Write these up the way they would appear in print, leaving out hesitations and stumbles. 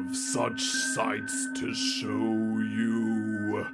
have such sights to show you.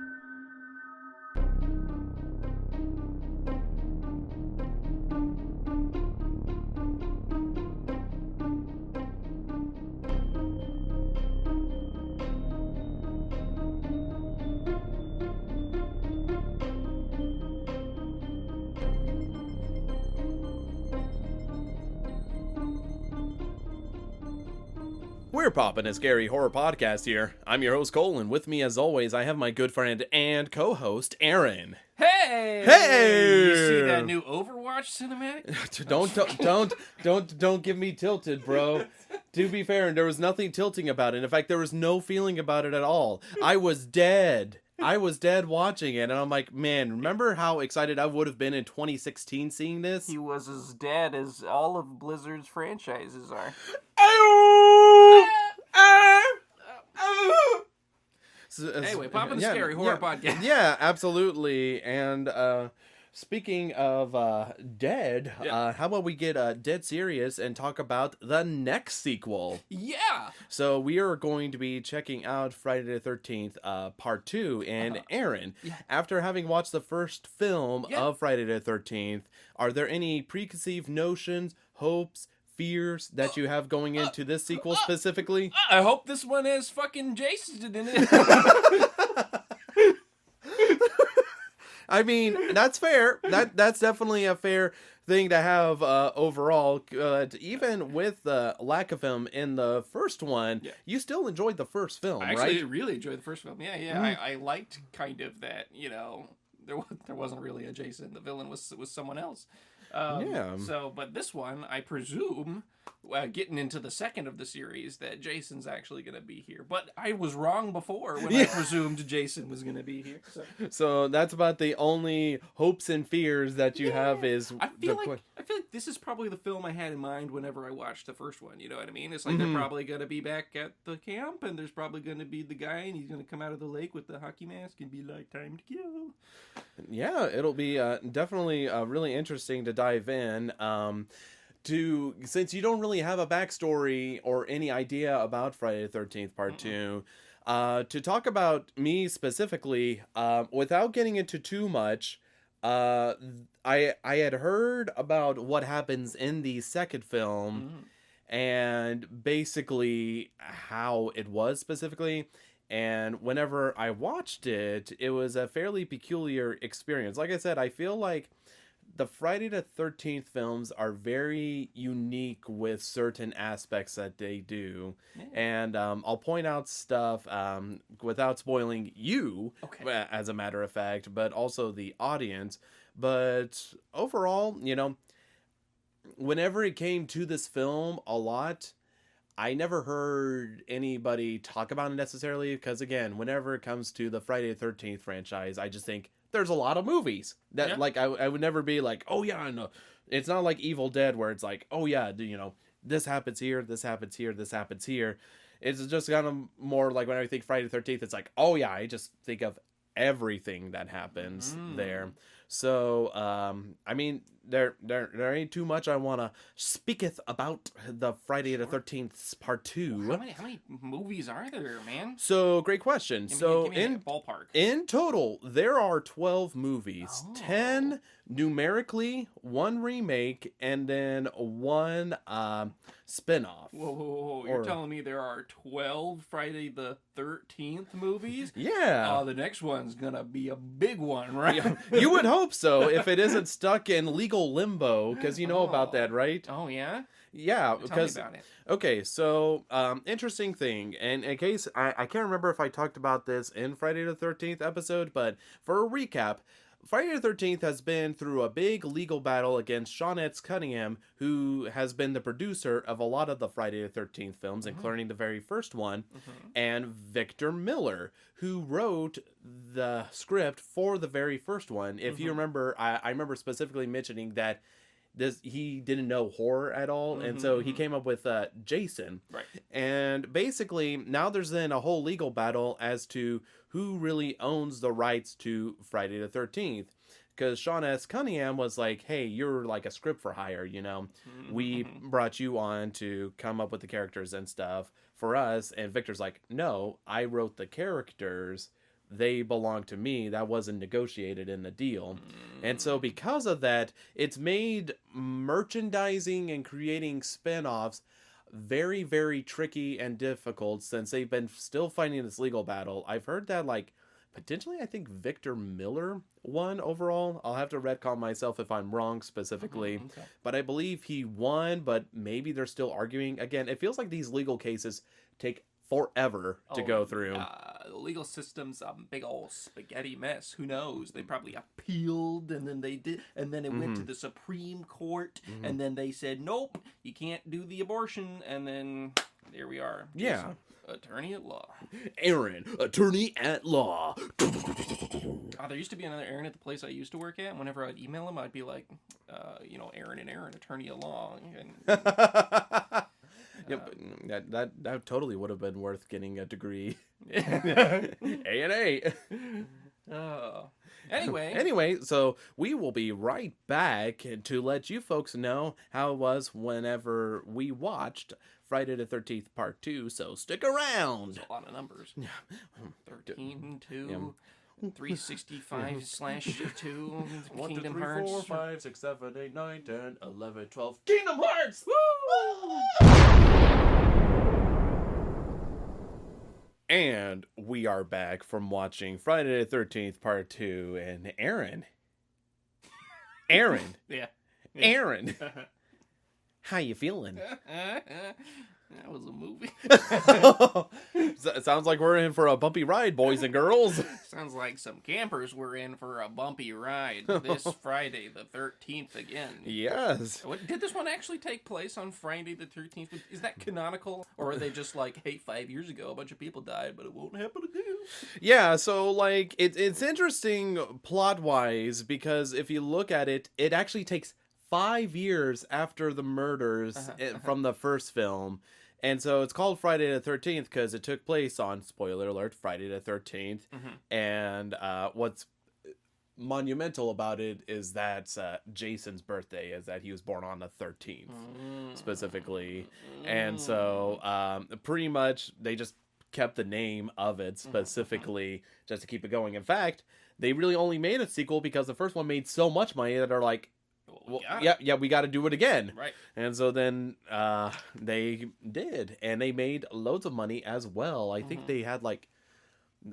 We're Poppin the Scary horror podcast here. I'm your host Coale, and with me as always I have my good friend and co-host Aaron. Hey! Hey! You see that new Overwatch cinematic? Don't get me tilted, bro. To be fair, there was nothing tilting about it. In fact, there was no feeling about it at all. I was dead watching it, and I'm like, man, remember how excited I would have been in 2016 seeing this? He was as dead as all of Blizzard's franchises are. Anyway, Poppin the Scary horror podcast. Yeah, absolutely. And speaking of dead, how about we get dead serious and talk about the next sequel? Yeah! So we are going to be checking out Friday the 13th, Part 2. And Aaron, after having watched the first film of Friday the 13th, are there any preconceived notions, hopes, fears that you have going into this sequel specifically? I hope this one has fucking Jason in it. I mean, that's fair. That's definitely a fair thing to have overall. Even with the lack of him in the first one, you still enjoyed the first film, I right? actually really enjoyed the first film. Yeah. I liked kind of that, there wasn't really a Jason. The villain was someone else. So, but this one, I presume, getting into the second of the series, that Jason's actually going to be here. But I was wrong before when I presumed Jason was going to be here. So that's about the only hopes and fears that you have is... I feel like this is probably the film I had in mind whenever I watched the first one. You know what I mean? It's like they're probably going to be back at the camp, and there's probably going to be the guy, and he's going to come out of the lake with the hockey mask and be like, time to kill. Yeah, it'll be definitely really interesting to dive in. Since you don't really have a backstory or any idea about Friday the 13th Part 2, to talk about me specifically, without getting into too much, I had heard about what happens in the second film and basically how it was specifically. And whenever I watched it, it was a fairly peculiar experience. Like I said, I feel like the Friday the 13th films are very unique with certain aspects that they do. Yeah. And I'll point out stuff without spoiling you, as a matter of fact, but also the audience. But overall, whenever it came to this film a lot, I never heard anybody talk about it necessarily because, again, whenever it comes to the Friday the 13th franchise, I just think there's a lot of movies that, I would never be like, oh, yeah, I know. It's not like Evil Dead where it's like, oh, yeah, this happens here, this happens here, this happens here. It's just kind of more like when I think Friday the 13th, it's like, oh, yeah, I just think of everything that happens there. So, I mean, there ain't too much I want to speaketh about the Friday the 13th Part 2. Well, how many movies are there, man? So, great question. Give me a ballpark. In total, there are 12 movies. 10 numerically, 1 remake, and then 1 spin-off. Whoa. You're telling me there are 12 Friday the 13th movies? Yeah. The next one's gonna be a big one, right? You would hope so, if it isn't stuck in legal limbo, because you know about that, right? Oh, yeah? Yeah, because... Tell me about it. Okay, so, interesting thing, and in case, I can't remember if I talked about this in Friday the 13th episode, but for a recap, Friday the 13th has been through a big legal battle against Sean X. Cunningham, who has been the producer of a lot of the Friday the 13th films, including the very first one, and Victor Miller, who wrote the script for the very first one. If you remember, I remember specifically mentioning that he didn't know horror at all, and so he came up with Jason. Right. And basically, now there's then a whole legal battle as to who really owns the rights to Friday the 13th. because Sean S. Cunningham was like, hey, you're like a script for hire, you know? We brought you on to come up with the characters and stuff for us. And Victor's like, no, I wrote the characters. They belong to me. That wasn't negotiated in the deal. And so because of that, it's made merchandising and creating spinoffs very, very tricky and difficult since they've been still fighting this legal battle. I've heard that, like, potentially, I think Victor Miller won overall. I'll have to retcon myself if I'm wrong specifically. Okay. But I believe he won, but maybe they're still arguing. Again, it feels like these legal cases take forever to go through. The legal system's a big old spaghetti mess. Who knows? They probably appealed, and then it went to the Supreme Court, and then they said, nope, you can't do the abortion, and then there we are. Yeah. Attorney at law. Aaron, attorney at law. There used to be another Aaron at the place I used to work at. And whenever I'd email him, I'd be like, Aaron and Aaron, attorney at law. And, Yep, that totally would have been worth getting a degree. A&A. Anyway, so we will be right back to let you folks know how it was whenever we watched Friday the 13th Part 2, so stick around. There's a lot of numbers. 13, 2, 365/2, 1, 2, Kingdom 3, Hearts. 4, 5, 6, 7, 8, 9, 10, 11, 12. Kingdom Hearts! Woo! And we are back from watching Friday the 13th Part 2, and Aaron. Yeah. Aaron. How you feeling? That was a movie. It sounds like we're in for a bumpy ride, boys and girls. Sounds like some campers were in for a bumpy ride this Friday the 13th again. Yes. Did this one actually take place on Friday the 13th? Is that canonical? Or are they just like, hey, 5 years ago a bunch of people died, but it won't happen again? Yeah, so like it's interesting plot-wise because if you look at it, it actually takes 5 years after the murders from the first film. And so it's called Friday the 13th because it took place on, spoiler alert, Friday the 13th. And what's monumental about it is that Jason's birthday is that he was born on the 13th specifically. And so pretty much they just kept the name of it specifically just to keep it going. In fact, they really only made a sequel because the first one made so much money that they're like, well, we got to do it again. Right. And so then they did, and they made loads of money as well. I think they had like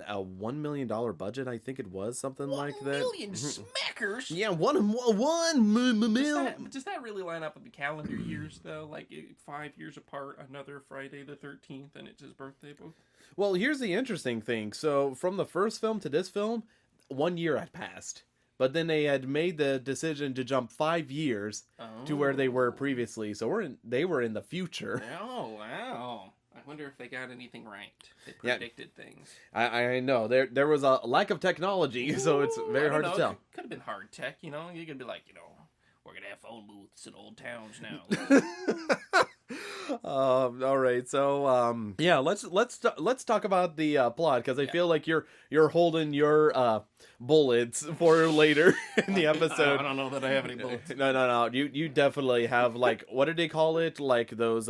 a $1 million budget. I think it was something like that. 1 million smackers. Yeah, one million. Does that really line up with the calendar years though? Like 5 years apart, another Friday the 13th, and it's his birthday both. Well, here's the interesting thing. So from the first film to this film, 1 year had passed. But then they had made the decision to jump 5 years to where they were previously. So they were in the future. Oh, wow. I wonder if they got anything right. They predicted things. I know. There was a lack of technology, so it's very hard to tell. Could have been hard tech, you know? You could be like, we're going to have phone booths in old towns now. All right, so let's talk about the plot because I feel like you're holding your bullets for later in the episode. I don't know that I have any bullets. No. You definitely have, like, what did they call it? Like those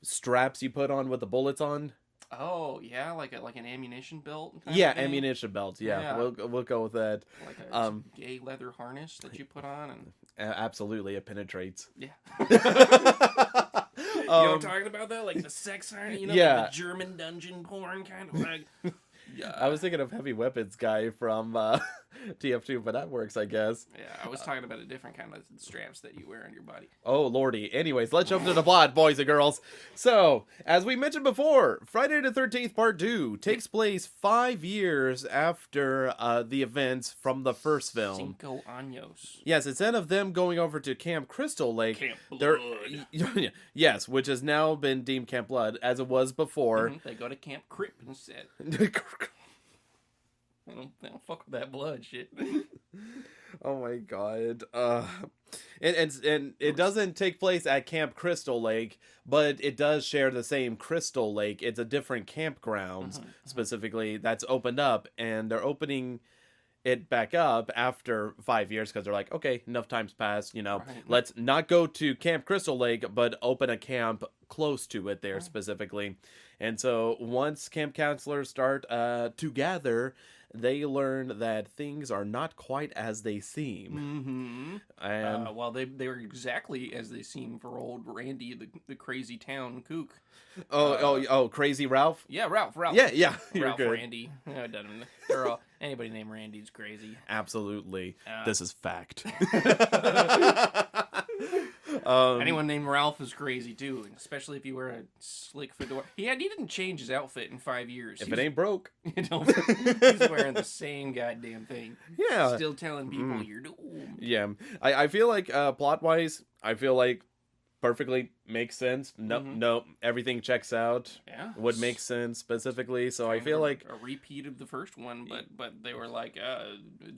straps you put on with the bullets on. Oh yeah, like an ammunition belt. Ammunition belt. Yeah, we'll go with that. Like a gay leather harness that you put on, and absolutely, it penetrates. Yeah. You know what I'm talking about though? Like the sex harness, like the German dungeon porn kind of like. Yeah. I was thinking of Heavy Weapons guy from TF2, but that works, I guess. Yeah, I was talking about a different kind of straps that you wear on your body. Oh, lordy. Anyways, let's jump to the plot, boys and girls. So, as we mentioned before, Friday the 13th Part 2 takes place 5 years after the events from the first film. 5 años. Yes, instead of them going over to Camp Crystal Lake, Camp Blood. Yes, which has now been deemed Camp Blood, as it was before. They go to Camp Crip instead. They don't fuck with that blood shit. Oh my god. And it doesn't take place at Camp Crystal Lake, but it does share the same Crystal Lake. It's a different campgrounds specifically that's opened up, and they're opening it back up after 5 years because they're like, okay, enough time's passed, Right. let's not go to Camp Crystal Lake, but open a camp close to it there specifically. And so once camp counselors start to gather, they learn that things are not quite as they seem. And well, they were exactly as they seem for old Randy, the crazy town kook. Crazy Ralph? Yeah, Ralph. Yeah, you're Ralph good. Randy. No, it doesn't. They're all, anybody named Randy's crazy. Absolutely. This is fact. Anyone named Ralph is crazy too, and especially if you wear a slick fedora. He didn't change his outfit in 5 years. If it ain't broke. He's wearing the same goddamn thing. Yeah. Still telling people you're doomed. Yeah. I feel like plot-wise, I feel like perfectly makes sense. No, everything checks out. Yeah. Would make sense specifically. So I feel like a repeat of the first one, but they were like,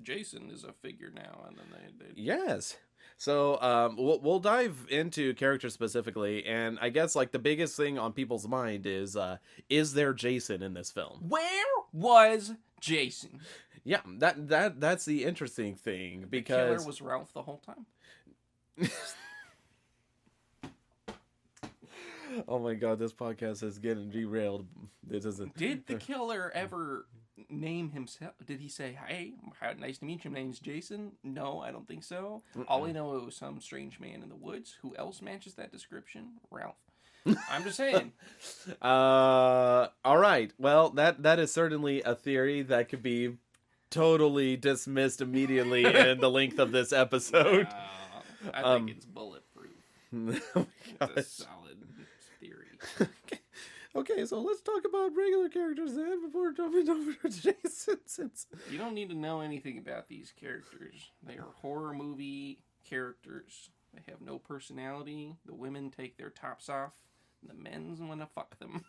Jason is a figure now, and then they yes. So we'll dive into characters specifically, and I guess like the biggest thing on people's mind is there Jason in this film? Where was Jason? Yeah, that's the interesting thing, because The killer was Ralph the whole time. Oh my god, this podcast is getting derailed. This isn't. Did the killer ever name himself? Did he say, "Hey, nice to meet you. My name's Jason"? No, I don't think so. All I know, it was some strange man in the woods. Who else matches that description? Ralph. I'm just saying. All right. Well, that is certainly a theory that could be totally dismissed immediately in the length of this episode. I think it's bulletproof. Oh my It's a solid theory. Okay, so let's talk about regular characters then before jumping over to Jason. Since you don't need to know anything about these characters. They are horror movie characters. They have no personality. The women take their tops off. The men's want to fuck them.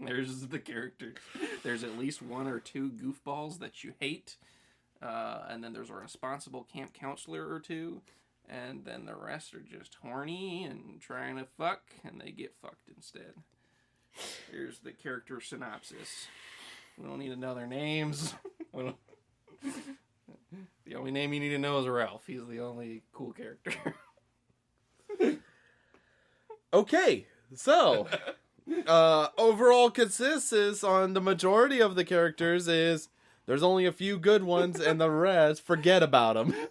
There's the characters. There's at least one or two goofballs that you hate. And then there's a responsible camp counselor or two. And then the rest are just horny and trying to fuck. And they get fucked instead. Here's the character synopsis. We don't need to know their names. The only name you need to know is Ralph. He's the only cool character. Okay, so overall consensus on the majority of the characters is there's only a few good ones, and the rest, forget about them. No.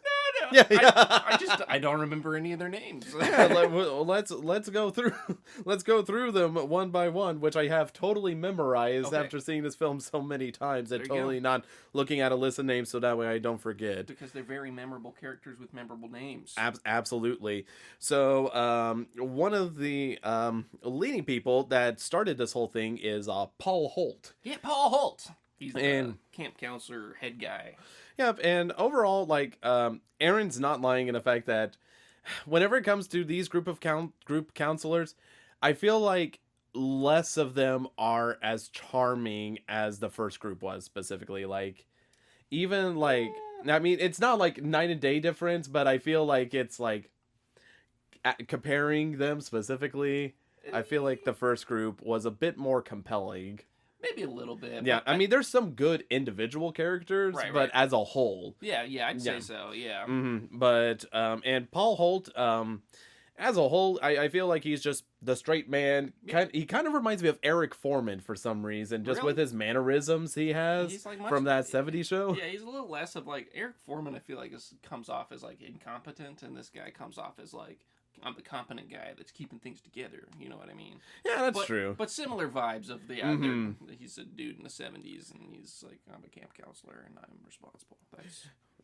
Yeah. I don't remember any of their names. let's go through them one by one, which I have totally memorized after seeing this film so many times and totally not looking at a list of names so that way I don't forget. Because they're very memorable characters with memorable names. Absolutely. So one of the leading people that started this whole thing is Paul Holt. Yeah, Paul Holt. He's the camp counselor head guy. Yep, and overall, like, Aaron's not lying in the fact that whenever it comes to these group counselors, I feel like less of them are as charming as the first group was specifically. Like, even, like, I mean, it's not like night and day difference, but I feel like it's, like, comparing them specifically, I feel like the first group was a bit more compelling. Maybe a little bit. Yeah, I mean, there's some good individual characters, but as a whole. Yeah, I'd say so, yeah. Mm-hmm. But, and Paul Holt, as a whole, I feel like he's just the straight man. He kind of reminds me of Eric Foreman for some reason, just with his mannerisms he has like from that 70s show. Yeah, he's a little less of, like, Eric Foreman, I feel like comes off as, like, incompetent, and this guy comes off as, like, I'm the competent guy that's keeping things together. You know what I mean? Yeah, that's true. But similar vibes of the he's a dude in the 70s, and he's like, I'm a camp counselor, and I'm responsible.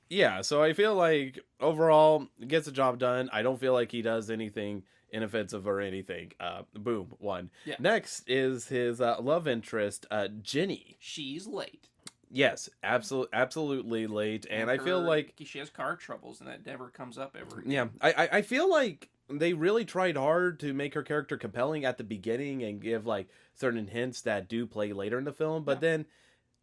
Yeah, so I feel like overall gets the job done. I don't feel like he does anything inoffensive or anything. Boom, one. Yeah. Next is his love interest, Jenny. She's late. Yes, absolutely late, and I feel like she has car troubles, and that never comes up ever. Yeah, I feel like they really tried hard to make her character compelling at the beginning and give like certain hints that do play later in the film, but then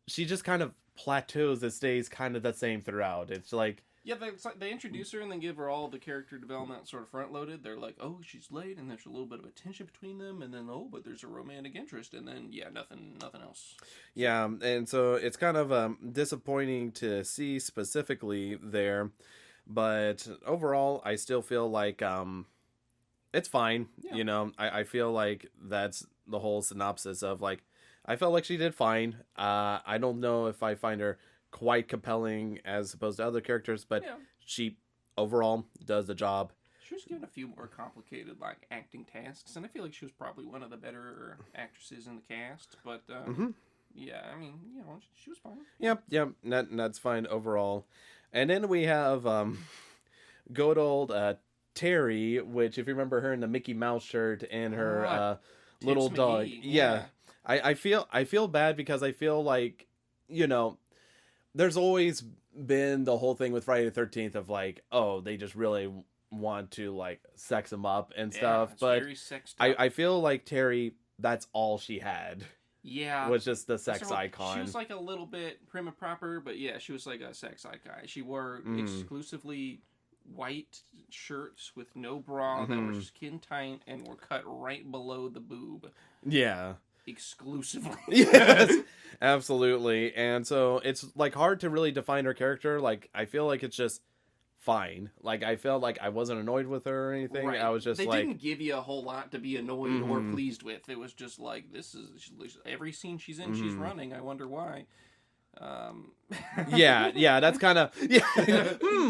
she just kind of plateaus and stays kind of the same throughout. It's like Yeah, it's like they introduce her and then give her all the character development sort of front loaded. They're like, oh, she's late, and there's a little bit of a tension between them, and then but there's a romantic interest, and then nothing else. Yeah, and so it's kind of disappointing to see specifically there, but overall, I still feel like it's fine. Yeah. I feel like that's the whole synopsis of like, I felt like she did fine. I don't know if I find her quite compelling as opposed to other characters, but she overall does the job. She was given a few more complicated like acting tasks, and I feel like she was probably one of the better actresses in the cast. But yeah, I mean, she was fine. Yep, that's fine overall. And then we have good old Terry, which if you remember her in the Mickey Mouse shirt and her little dog. Yeah. I feel bad because I feel like, there's always been the whole thing with Friday the 13th of like, oh, they just really want to like sex him up and stuff. But very sexed up. I feel like Terry, that's all she had. Yeah. Was just the sex icon. She was like a little bit prim and proper, but yeah, she was like a sex icon. She wore exclusively white shirts with no bra that were skin tight and were cut right below the boob. Yeah. Exclusively. Yes, absolutely. And so it's like hard to really define her character. Like I feel like it's just fine. Like I felt like I wasn't annoyed with her or anything. Right. I was just they like, didn't give you a whole lot to be annoyed or pleased with. It was just like, this is every scene she's in, she's running. I wonder why. Yeah, that's kind of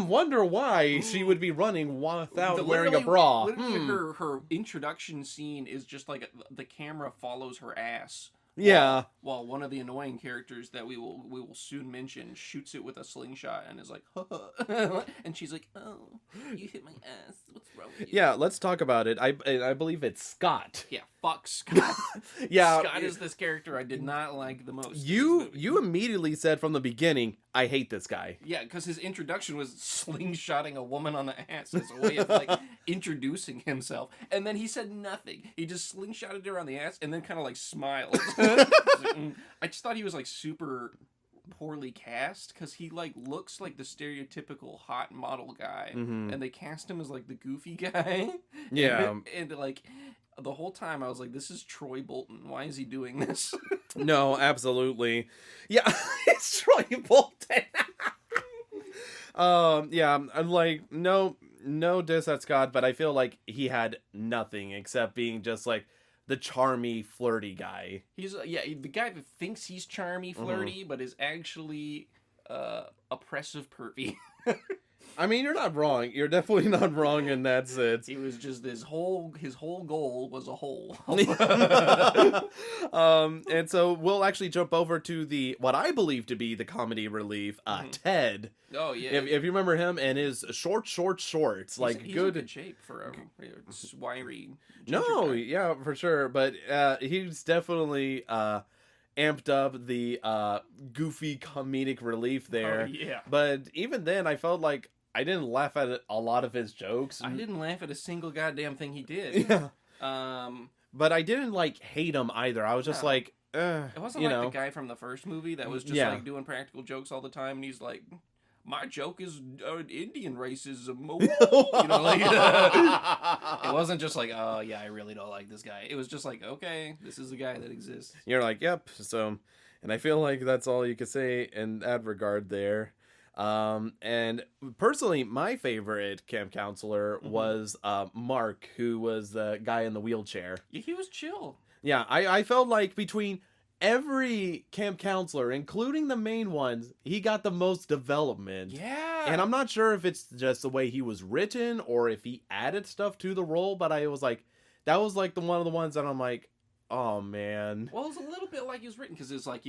wonder why she would be running without wearing a bra. Literally her introduction scene is just like the camera follows her ass. Yeah. While one of the annoying characters that we will soon mention shoots it with a slingshot and is like, and she's like, oh, you hit my ass. What's wrong with you? Yeah, let's talk about it. I believe it's Scott. Yeah, fuck Scott. Yeah, Scott is this character I did not like the most. You immediately said from the beginning, I hate this guy. Yeah, because his introduction was slingshotting a woman on the ass as a way of like introducing himself, and then he said nothing. He just slingshotted her on the ass and then kind of like smiled. I just thought he was like super poorly cast because he like looks like the stereotypical hot model guy, and they cast him as like the goofy guy. Yeah, and like the whole time I was like, this is Troy Bolton. Why is he doing this? No, absolutely. Yeah, it's Troy Bolton. Yeah, I'm like, no diss at Scott, but I feel like he had nothing except being just like the charmy, flirty guy. He's the guy that thinks he's charmy, flirty, but is actually oppressive, pervy. I mean, you're not wrong. You're definitely not wrong in that sense. He was just his whole goal was a hole. And so we'll actually jump over to what I believe to be the comedy relief, Ted. Oh yeah. If you remember him and his shorts, like he's good in good shape for a wiry. No, guy. yeah, for sure. But he's definitely amped up the goofy comedic relief there. Oh, yeah. But even then, I felt like I didn't laugh at a lot of his jokes. I didn't laugh at a single goddamn thing he did. Yeah. But I didn't like hate him either. I was just like, it wasn't like the guy from the first movie that was just like doing practical jokes all the time, and he's like, my joke is Indian racism. It wasn't just like, oh yeah, I really don't like this guy. It was just like, okay, this is a guy that exists. You're like, yep. So, and I feel like that's all you could say in that regard there. And personally, my favorite camp counselor was Mark, who was the guy in the wheelchair. Yeah, he was chill. Yeah, I felt like between every camp counselor, including the main ones, he got the most development. Yeah. And I'm not sure if it's just the way he was written or if he added stuff to the role, but I was like, that was like one of the ones that I'm like, oh man. Well, it's a little bit like he was written because it's like,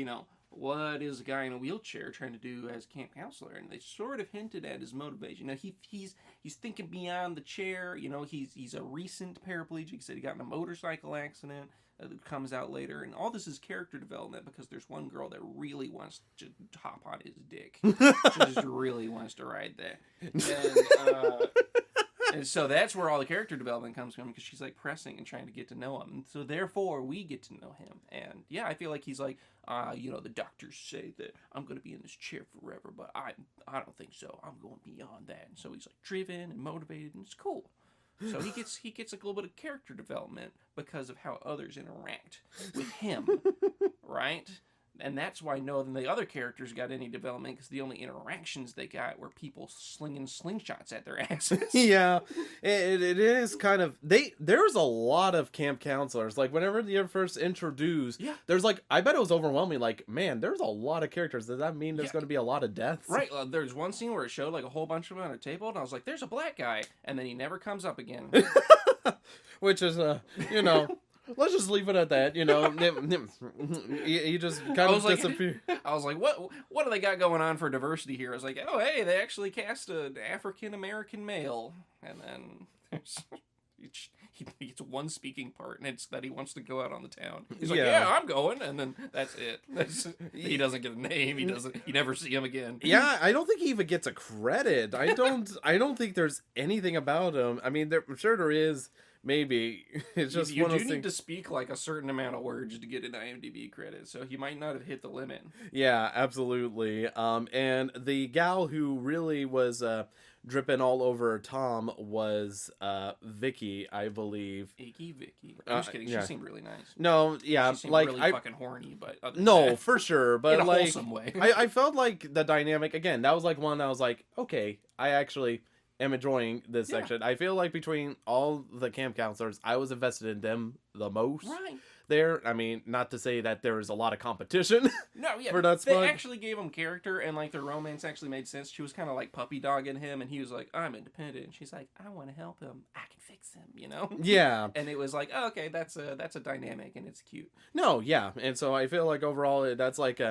what is a guy in a wheelchair trying to do as camp counselor? And they sort of hinted at his motivation. He's thinking beyond the chair. He's a recent paraplegic. He said he got in a motorcycle accident that comes out later. And all this is character development because there's one girl that really wants to hop on his dick. She just really wants to ride that. And And so that's where all the character development comes from, because she's like pressing and trying to get to know him. And so therefore we get to know him. And yeah, I feel like he's like, the doctors say that I'm going to be in this chair forever, but I don't think so. I'm going beyond that. And so he's like driven and motivated, and it's cool. So he gets a little bit of character development because of how others interact with him, right? And that's why none of the other characters got any development, because the only interactions they got were people slinging slingshots at their asses. Yeah, it is kind of... There's a lot of camp counselors. Like, whenever you're first introduced, there's like... I bet it was overwhelming. Like, man, there's a lot of characters. Does that mean there's going to be a lot of deaths? Right. There's one scene where it showed like a whole bunch of them on a table, and I was like, there's a black guy. And then he never comes up again. Which is, let's just leave it at that, He just kind of disappeared. I was like, what do they got going on for diversity here? I was like, oh, hey, they actually cast an African-American male. And then he gets one speaking part, and it's that he wants to go out on the town. He's like, yeah, I'm going. And then that's it. He doesn't get a name. You never see him again. Yeah, I don't think he even gets a credit. I don't think there's anything about him. I mean, I'm sure there is. Maybe. It's just you one of do those need things. to speak like a certain amount of words to get an IMDb credit, so he might not have hit the limit. Yeah, absolutely. And the gal who really was dripping all over Tom was Vicky, I believe. Icky Vicky. I'm just kidding. She seemed really nice. No, yeah, she seemed really fucking horny, but for sure. But in a like, wholesome way. I felt like the dynamic again. That was like one I was like, okay, I actually am enjoying this section. I feel like between all the camp counselors, I was invested in them the most. Right. There, I mean, not to say that there was a lot of competition. No, yeah, for that they spot. actually gave him character, and like their romance actually made sense. She was kind of like puppy dogging him, and he was like, "I'm independent," and she's like, "I want to help him. I can fix him," Yeah. And it was like, oh, okay, that's a dynamic, and it's cute. No, yeah, and so I feel like overall that's like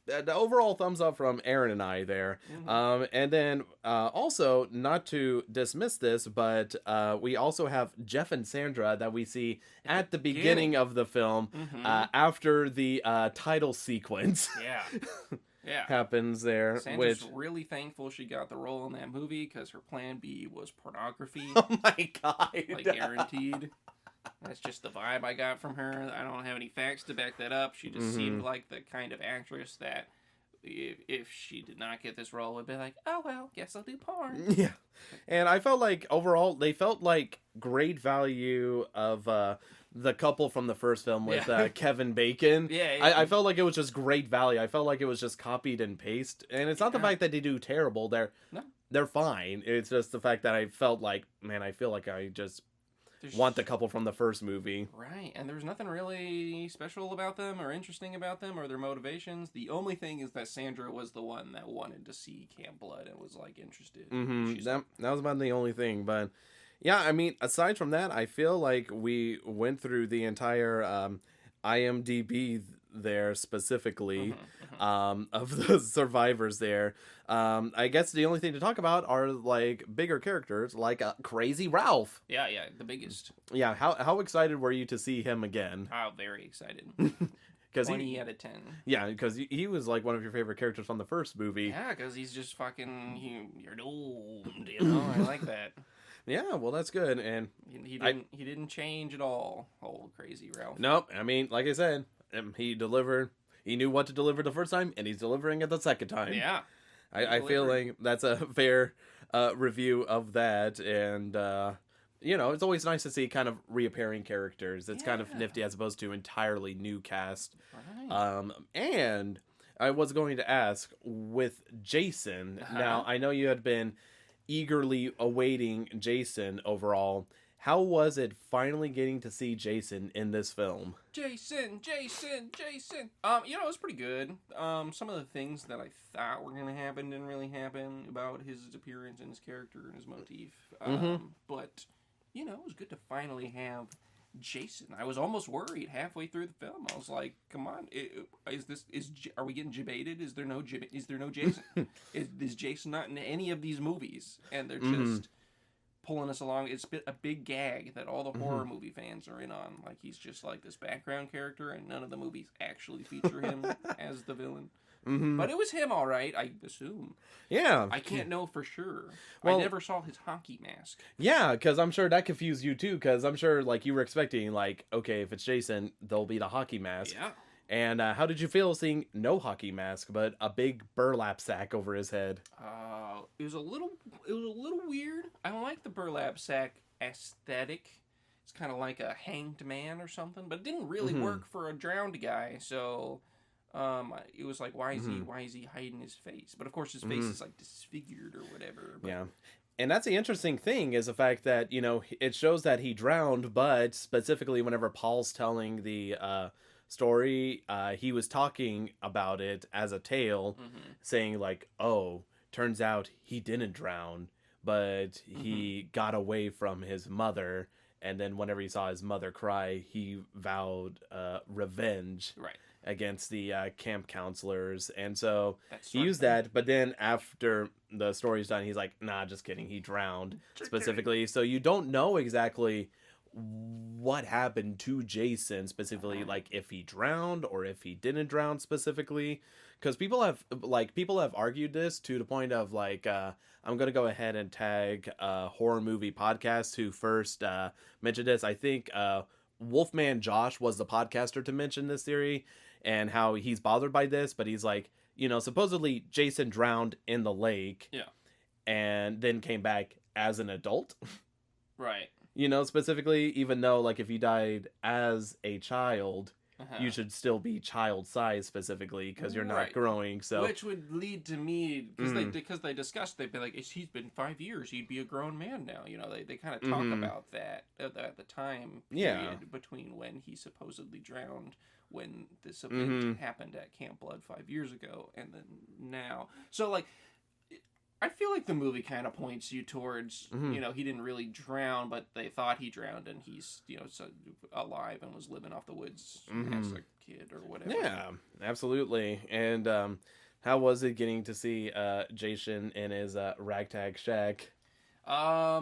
the overall thumbs up from Aaron and I there. Mm-hmm. And then also, not to dismiss this, but we also have Jeff and Sandra that we see at the beginning of the film, after the title sequence. Yeah. happens there. Sandra's really thankful she got the role in that movie, because her plan B was pornography. Oh my god. Like, guaranteed. That's just the vibe I got from her. I don't have any facts to back that up. She just seemed like the kind of actress that if she did not get this role would be like, oh well, guess I'll do porn. Yeah. And I felt like overall they felt like great value of the couple from the first film with Kevin Bacon. I felt like it was just great value. I felt like it was just copied and paste. And it's not the fact that they do terrible. They're fine. It's just the fact that I felt like, man, I feel like I just want the couple from the first movie. Right, and there was nothing really special about them or interesting about them or their motivations. The only thing is that Sandra was the one that wanted to see Camp Blood and was like interested. That was about the only thing, but yeah, I mean, aside from that, I feel like we went through the entire IMDb there specifically of the survivors there. I guess the only thing to talk about are like bigger characters like Crazy Ralph. Yeah, the biggest. Yeah, how excited were you to see him again? Oh, very excited. 20 out of 10. Yeah, because he was like one of your favorite characters from the first movie. Yeah, because he's just fucking you're old, I like that. Yeah, well, that's good, and he didn't change at all, old Crazy Ralph. Nope. I mean, like I said, he delivered. He knew what to deliver the first time, and he's delivering it the second time. Yeah, I feel like that's a fair review of that, and it's always nice to see kind of reappearing characters. It's kind of nifty as opposed to entirely new cast. Right. And I was going to ask with Jason. Now I know you had been eagerly awaiting Jason overall. How was it finally getting to see Jason in this film? Jason! It was pretty good. Some of the things that I thought were going to happen didn't really happen about his appearance and his character and his motif. But, it was good to finally have Jason. I was almost worried halfway through the film. I was like, come on, are we getting jibaited? Is there no Jason? Is Jason not in any of these movies? And they're just... pulling us along. It's a big gag that all the horror movie fans are in on. Like, he's just like this background character, and none of the movies actually feature him as the villain. But it was him, all right, I assume. Yeah. I can't know for sure. Well, I never saw his hockey mask. Yeah, because I'm sure that confused you too, because I'm sure, like, you were expecting, like, okay, if it's Jason, there'll be the hockey mask. Yeah. And how did you feel seeing no hockey mask, but a big burlap sack over his head? It was a little weird. I don't like the burlap sack aesthetic. It's kind of like a hanged man or something, but it didn't really work for a drowned guy. So, it was like, why is he hiding his face? But of course, his face is like disfigured or whatever. But... Yeah. And that's the interesting thing is the fact that, you know, it shows that he drowned, but specifically whenever Paul's telling the story, he was talking about it as a tale, saying like, oh, turns out he didn't drown, but he got away from his mother, and then whenever he saw his mother cry, he vowed revenge against the camp counselors, and so he used that, but then after the story's done, he's like, nah, just kidding, he drowned, specifically. So you don't know exactly what happened to Jason specifically, like if he drowned or if he didn't drown specifically, because people have argued this to the point of like, I'm gonna go ahead and tag horror movie podcast who first mentioned this. I think Wolfman Josh was the podcaster to mention this theory and how he's bothered by this, but he's like, you know, supposedly Jason drowned in the lake, and then came back as an adult, right? You know, specifically, even though, like, if you died as a child, you should still be child size specifically, because you're not growing, so... Which would lead to me, because they discussed, they'd be like, he's been 5 years, he'd be a grown man now, you know, they kind of talk about that at the time period between when he supposedly drowned, when this event happened at Camp Blood 5 years ago, and then now. So, like... I feel like the movie kind of points you towards, you know, he didn't really drown, but they thought he drowned, and he's, you know, alive and was living off the woods as a kid or whatever. Yeah, absolutely. And how was it getting to see Jason in his ragtag shack? Yeah,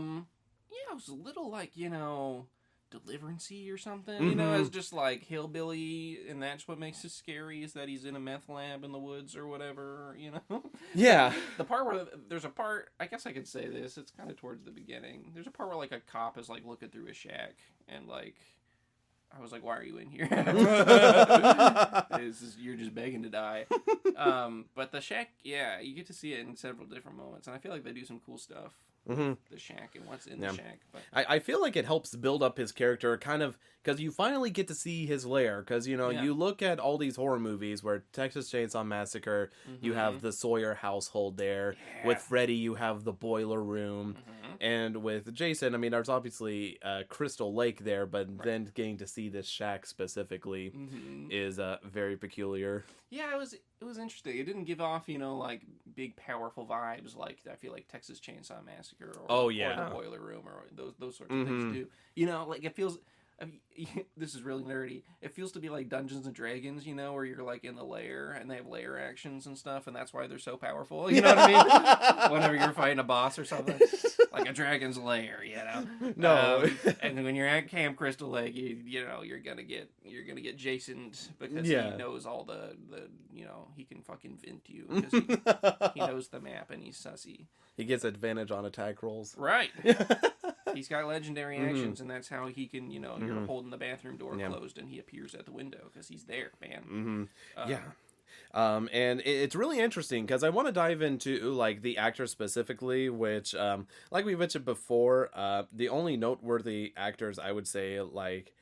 it was a little like, you know, Deliverance-y or something, you know, as just like hillbilly, and that's what makes it scary, is that he's in a meth lab in the woods or whatever, you know? Yeah. The part where, there's a part, I guess I could say this, it's kind of towards the beginning, there's a part where like a cop is like looking through a shack, and like, I was like, why are you in here? You're just begging to die. But the shack, yeah, you get to see it in several different moments, and I feel like they do some cool stuff. The shack and what's in the shack. But I feel like it helps build up his character, kind of, because you finally get to see his lair. Because, you know, you look at all these horror movies where Texas Chainsaw Massacre, you have the Sawyer household there. With Freddy, you have the boiler room. And with Jason, I mean, there's obviously Crystal Lake there, but then getting to see this shack specifically is very peculiar. Yeah, it was interesting. It didn't give off, you know, like big powerful vibes like I feel like Texas Chainsaw Massacre or the Boiler Room or those sorts of things do. You know, like it feels. I mean, this is really nerdy. It feels to be like Dungeons and Dragons, you know, where you're like in the lair and they have lair actions and stuff, and that's why they're so powerful. You know what I mean? Whenever you're fighting a boss or something, like a dragon's lair, you know. No. And when you're at Camp Crystal Lake, you know you're gonna get Jasoned because he knows all the you know, he can fucking vent you because he knows the map and he's sussy. He gets advantage on attack rolls. Right. He's got legendary actions, and that's how he can, you know, you're holding the bathroom door closed, and he appears at the window, because he's there, man. And it's really interesting, because I want to dive into, like, the actor specifically, which, like we mentioned before, the only noteworthy actors, I would say, like,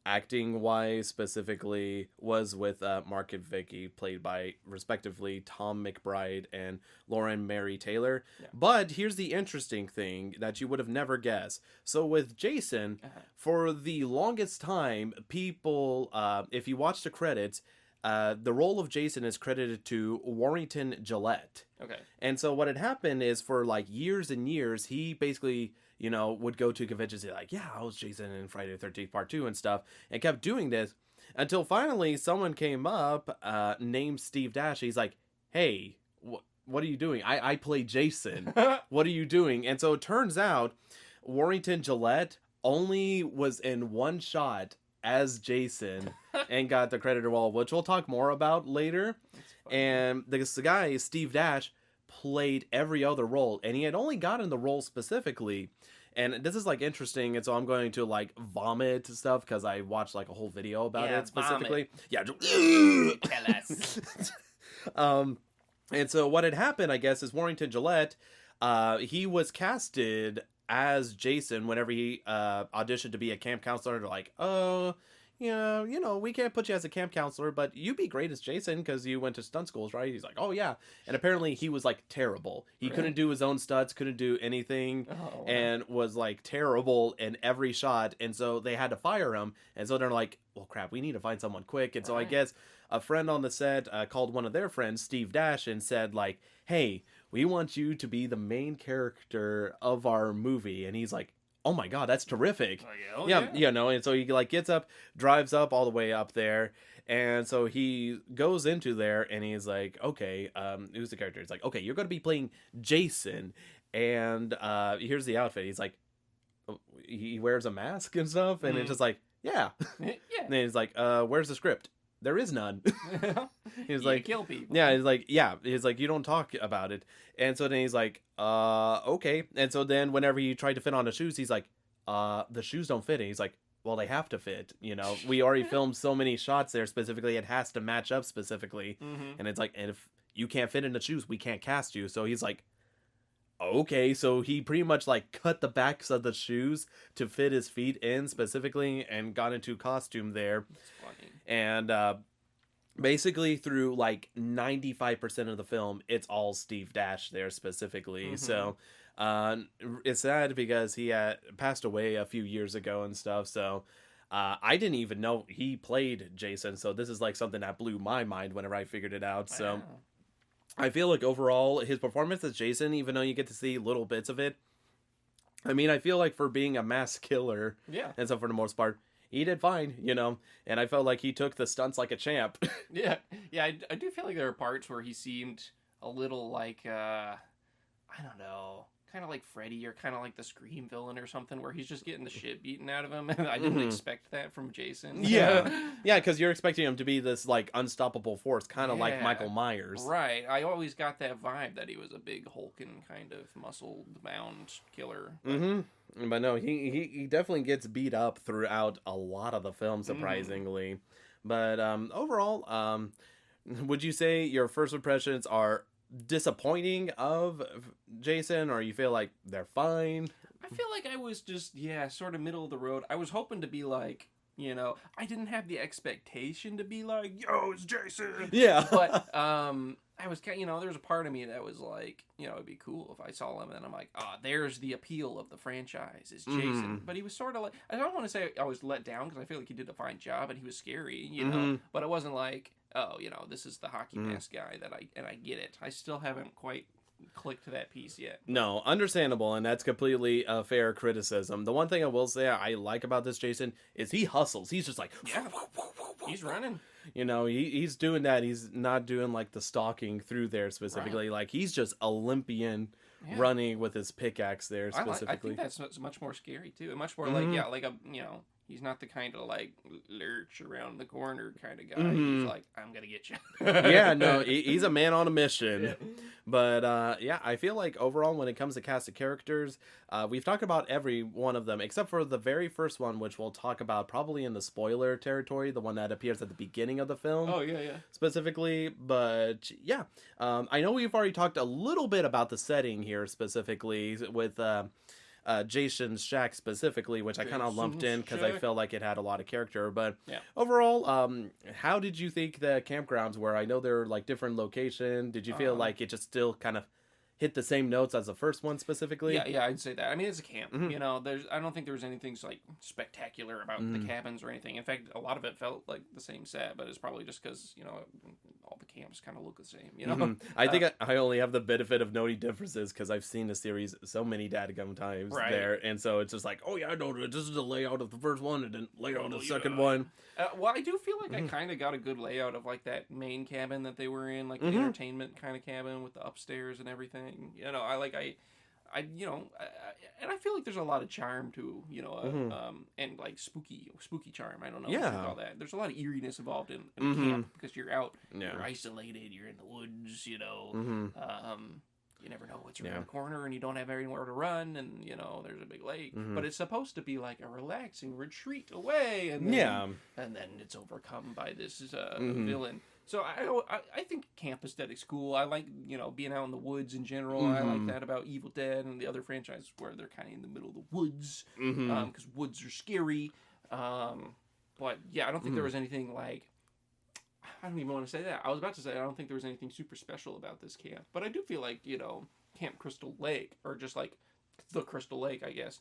acting-wise specifically, was with Mark and Vicky, played by, respectively, Tom McBride and Lauren Mary Taylor. But here's the interesting thing that you would have never guessed. So with Jason, for the longest time, people, if you watch the credits, the role of Jason is credited to Warrington Gillette. Okay. And so what had happened is, for like years and years, he basically, you know, would go to conventions and say like, yeah, I was Jason in Friday the 13th Part 2 and stuff, and kept doing this until finally someone came up named Steve Dash. He's like, hey, what are you doing? I play Jason. What are you doing? And so it turns out Warrington Gillette only was in one shot as Jason and got the credit role, which we'll talk more about later. And the guy, Steve Dash, played every other role, and he had only gotten the role specifically. And this is like interesting, and so I'm going to like vomit stuff because I watched like a whole video about it specifically. Vomit. Tell us. And so what had happened, I guess, is Warrington Gillette, he was casted as Jason whenever he auditioned to be a camp counselor. They're like, oh, yeah, we can't put you as a camp counselor, but you'd be great as Jason because you went to stunt schools, right? He's like, oh, yeah. And apparently he was, like, terrible. He couldn't do his own stunts, couldn't do anything, and was, like, terrible in every shot. And so they had to fire him. And so they're like, well, crap, we need to find someone quick. And so I guess a friend on the set called one of their friends, Steve Dash, and said, like, hey, we want you to be the main character of our movie. And he's like, oh my God, that's terrific. Yeah, and so he like gets up, drives up all the way up there. And so he goes into there and he's like, okay, who's the character? He's like, okay, you're going to be playing Jason. And here's the outfit. He's like, he wears a mask and stuff. And it's just like, yeah. And he's like, where's the script? There is none. He's like, kill people. Yeah, he's like, you don't talk about it. And so then he's like, okay. And so then whenever he tried to fit on the shoes, he's like, the shoes don't fit. And he's like, well, they have to fit. We already filmed so many shots there specifically. It has to match up specifically. And it's like, and if you can't fit in the shoes, we can't cast you. So he's like, okay. So he pretty much like cut the backs of the shoes to fit his feet in specifically and got into costume there. That's funny. And basically through like 95% of the film, it's all Steve Dash there specifically. So it's sad because he had passed away a few years ago and stuff. So I didn't even know he played Jason. So this is like something that blew my mind whenever I figured it out. Wow. So I feel like overall his performance as Jason, even though you get to see little bits of it, I mean, I feel like for being a mass killer and stuff for the most part, he did fine, and I felt like he took the stunts like a champ. Yeah, I do feel like there are parts where he seemed a little like, I don't know, kind of like Freddy or kind of like the Scream villain or something, where he's just getting the shit beaten out of him, and I didn't expect that from Jason. Yeah, because you're expecting him to be this like unstoppable force, kind of like Michael Myers. Right, I always got that vibe that he was a big hulking kind of muscle-bound killer. But no, he definitely gets beat up throughout a lot of the film, surprisingly. But overall, would you say your first impressions are disappointing of Jason, or you feel like they're fine? I feel like I was just, sort of middle of the road. I was hoping to be like, I didn't have the expectation to be like, yo, it's Jason. Yeah. But, I was kind of, there was a part of me that was like, it'd be cool if I saw him, and I'm like, there's the appeal of the franchise, is Jason. But he was sort of like, I don't want to say I was let down, because I feel like he did a fine job, and he was scary, but it wasn't like, oh, this is the hockey mask guy and I get it. I still haven't quite clicked to that piece yet. No, understandable, and that's completely a fair criticism. The one thing I will say I like about this Jason is he hustles. He's just like, he's running. He's doing that. He's not doing like the stalking through there specifically. Like he's just Olympian running with his pickaxe there specifically. I think that's much more scary too, and much more like a he's not the kind of like lurch around the corner kind of guy. He's like, I'm gonna get you. Yeah, no, he's a man on a mission. But I feel like overall when it comes to cast of characters, we've talked about every one of them except for the very first one, which we'll talk about probably in the spoiler territory, the one that appears at the beginning of the film. Oh yeah. Specifically, but I know we've already talked a little bit about the setting here specifically with Jason's shack specifically, which I kind of lumped in because I felt like it had a lot of character. But overall, how did you think the campgrounds were? I know they're like different location. Did you feel like it just still kind of hit the same notes as the first one specifically? Yeah, I'd say that. I mean, it's a camp. I don't think there was anything like spectacular about the cabins or anything. In fact, a lot of it felt like the same set, but it's probably just because all the camps kind of look the same. I think I only have the benefit of knowing differences because I've seen the series so many dadgum times there, and so it's just like, oh yeah, I know this is the layout of the first one and then layout of the second one. Well, I do feel like I kind of got a good layout of like that main cabin that they were in, like the entertainment kind of cabin with the upstairs and everything. and I feel like there's a lot of charm to, and like spooky charm. I don't know what you call that. There's a lot of eeriness involved in camp because you're out, you're isolated, you're in the woods, you never know what's around the corner, and you don't have anywhere to run, and there's a big lake. But it's supposed to be like a relaxing retreat away, and then it's overcome by this villain. So I think camp aesthetic's cool. I like being out in the woods in general. I like that about Evil Dead and the other franchises where they're kind of in the middle of the woods because woods are scary. But yeah, I don't think there was anything like. I don't even want to say that. I was about to say I don't think there was anything super special about this camp, but I do feel like Camp Crystal Lake, or just like the Crystal Lake, I guess,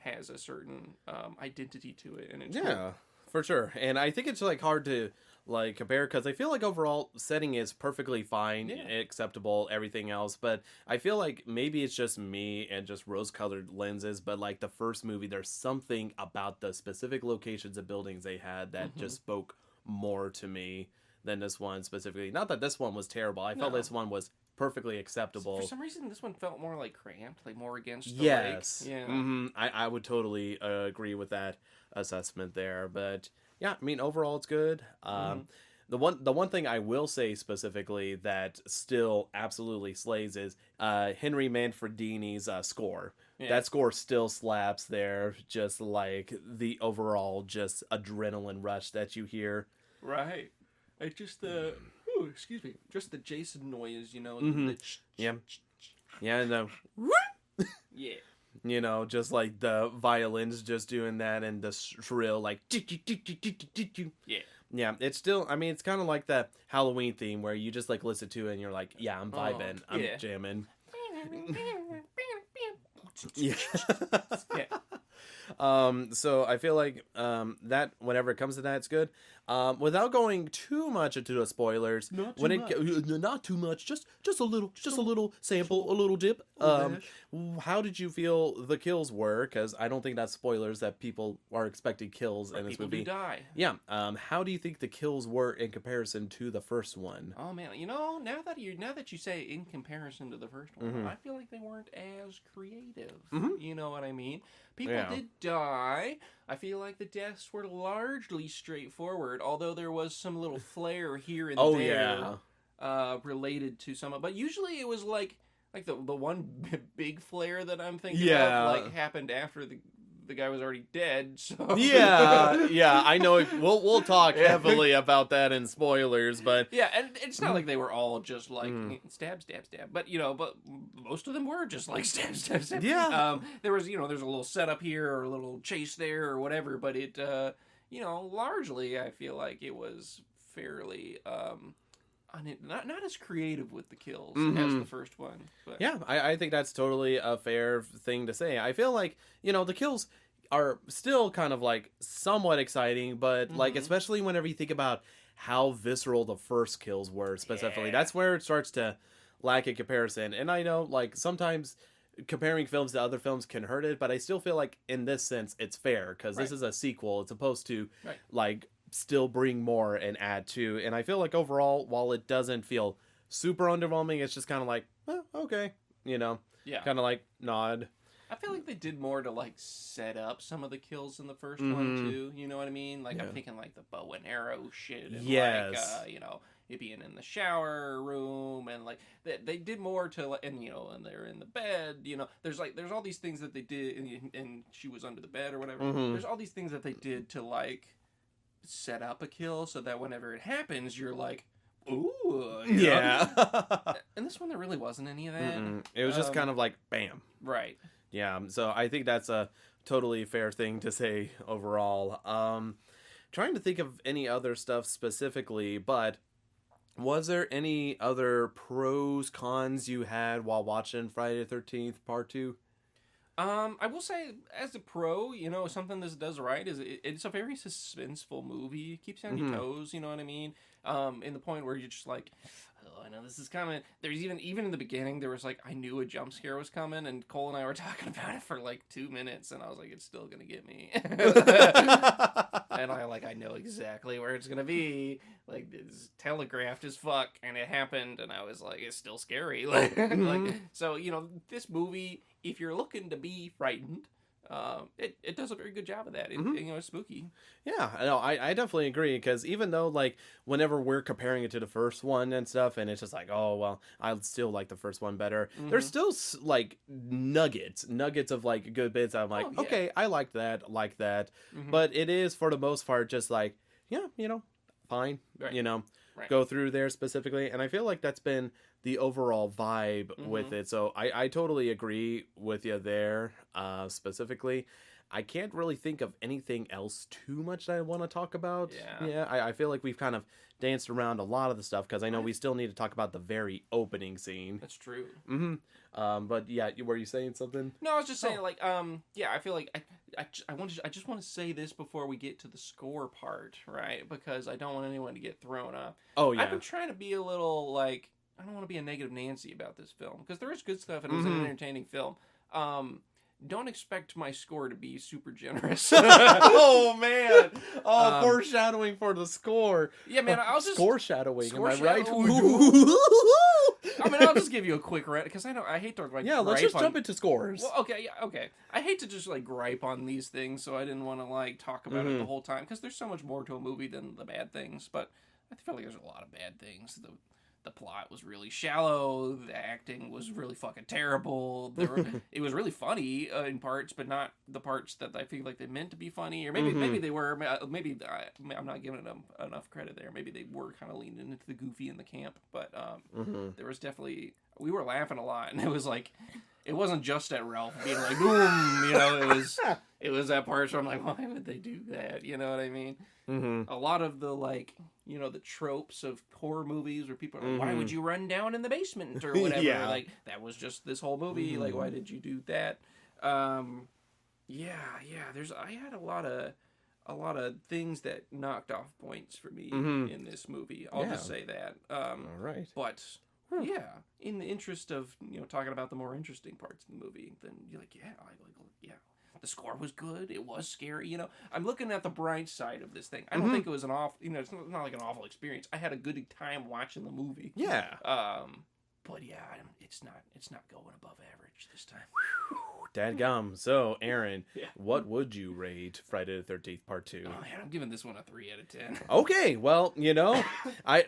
has a certain identity to it, and it's cool. For sure. And I think it's like hard to like compare because I feel like overall setting is perfectly fine, acceptable, everything else. But I feel like maybe it's just me and just rose-colored lenses. But like the first movie, there's something about the specific locations and buildings they had that just spoke more to me than this one specifically. Not that this one was terrible. I felt this one was perfectly acceptable. For some reason, this one felt more like cramped, like more against the lake. Yeah. I would totally agree with that assessment there. But yeah, I mean, overall, it's good. The one thing I will say specifically that still absolutely slays is Henry Manfredini's score. Yeah. That score still slaps there, just like the overall just adrenaline rush that you hear. Right. It's just the excuse me, just the Jason noise, Yeah, no. Yeah. Just like the violins just doing that and the shrill like yeah, it's still, I mean, it's kind of like that Halloween theme where you just like listen to it and you're like, yeah, I'm vibing, I'm jamming. Yeah. So I feel like that whenever it comes to that, it's good. Without going too much into the spoilers, not too much, just a little sample, a little dip. How did you feel the kills were? Because I don't think that's spoilers that people are expecting kills in this movie. People do die. Yeah. How do you think the kills were in comparison to the first one? Oh man, now that you say in comparison to the first one, I feel like they weren't as creative. You know what I mean? People did die. I feel like the deaths were largely straightforward, although there was some little flair here and there related to some. But usually it was like the one big flare that I'm thinking of happened after the guy was already dead. So yeah, I know. We'll talk heavily about that in spoilers, but and it's not like they were all just like stab, stab, stab. But but most of them were just like stab, stab, stab. Yeah. There was there's a little setup here or a little chase there or whatever, but it largely I feel like it was fairly not as creative with the kills as the first one. But. Yeah, I think that's totally a fair thing to say. I feel like, the kills are still kind of like somewhat exciting, but like especially whenever you think about how visceral the first kills were specifically, that's where it starts to lack in comparison. And I know like sometimes comparing films to other films can hurt it, but I still feel like in this sense it's fair because this is a sequel. It's supposed to like still bring more and add to, and I feel like overall, while it doesn't feel super underwhelming, it's just kind of like okay, kind of like nod. I feel like they did more to like set up some of the kills in the first one too, you know what I mean? Like I'm thinking like the bow and arrow shit and like it being in the shower room and like they did more to and and they're in the bed, there's all these things that they did and she was under the bed or whatever. There's all these things that they did to like set up a kill so that whenever it happens you're like ooh and this one there really wasn't any of that. It was just kind of like bam, right. So I think that's a totally fair thing to say overall. Trying to think of any other stuff specifically, but was there any other pros, cons you had while watching Friday the 13th Part 2? I will say, as a pro, something this does right is it's a very suspenseful movie. It keeps you on your toes, you know what I mean? In the point where you're just like, oh, I know this is coming. There's even in the beginning, there was like, I knew a jump scare was coming, and Coale and I were talking about it for like 2 minutes, and I was like, it's still gonna get me. I know exactly where it's gonna be. Like, it's telegraphed as fuck, and it happened, and I was like, it's still scary. Like, so this movie, if you're looking to be frightened, it does a very good job of that. It's spooky. Yeah, no, I definitely agree, because even though, like, whenever we're comparing it to the first one and stuff, and it's just like, oh, well, I still like the first one better, there's still, like, nuggets of, like, good bits. I'm like, okay, I like that, but it is, for the most part, just like, yeah, fine, right. go through there specifically, and I feel like that's been the overall vibe with it. So I totally agree with you there, specifically. I can't really think of anything else too much that I want to talk about. Yeah, I feel like we've kind of danced around a lot of the stuff, because I know we still need to talk about the very opening scene. That's true. But yeah, were you saying something? No, I was just saying, I feel like I just want to say this before we get to the score part, right? Because I don't want anyone to get thrown off. Oh, yeah. I've been trying to be a little, like, I don't want to be a negative Nancy about this film, because there is good stuff, and it was an entertaining film. Don't expect my score to be super generous. Oh, man. Foreshadowing for the score. Yeah, man, I'll just... Score shadowing, am I right? I mean, I'll just give you a quick rant, because I hate to, like, let's just jump into scores. Well, okay. I hate to just, like, gripe on these things, so I didn't want to, like, talk about it the whole time, because there's so much more to a movie than the bad things, but I feel like there's a lot of bad things. The plot was really shallow. The acting was really fucking terrible. It was really funny in parts, but not the parts that I feel like they meant to be funny. Or maybe they were. Maybe I'm not giving them enough credit there. Maybe they were kind of leaning into the goofy and the camp. But there was definitely, we were laughing a lot, and it was like, it wasn't just at Ralph being like boom. It was that part where I'm like, why would they do that? You know what I mean? A lot of the, like, the tropes of horror movies where people are like, why would you run down in the basement or whatever? Like, that was just this whole movie. Like, why did you do that? I had a lot of things that knocked off points for me in this movie. I'll just say that. All right. But in the interest of talking about the more interesting parts of the movie, then you're like, the score was good. It was scary. I'm looking at the bright side of this thing. I don't think it was an awful. It's not like an awful experience. I had a good time watching the movie. Yeah. But yeah, it's not going above average this time. Dadgum. So, Aaron, what would you rate Friday the 13th Part 2? Oh, man, I'm giving this one a 3 out of 10. Okay, well,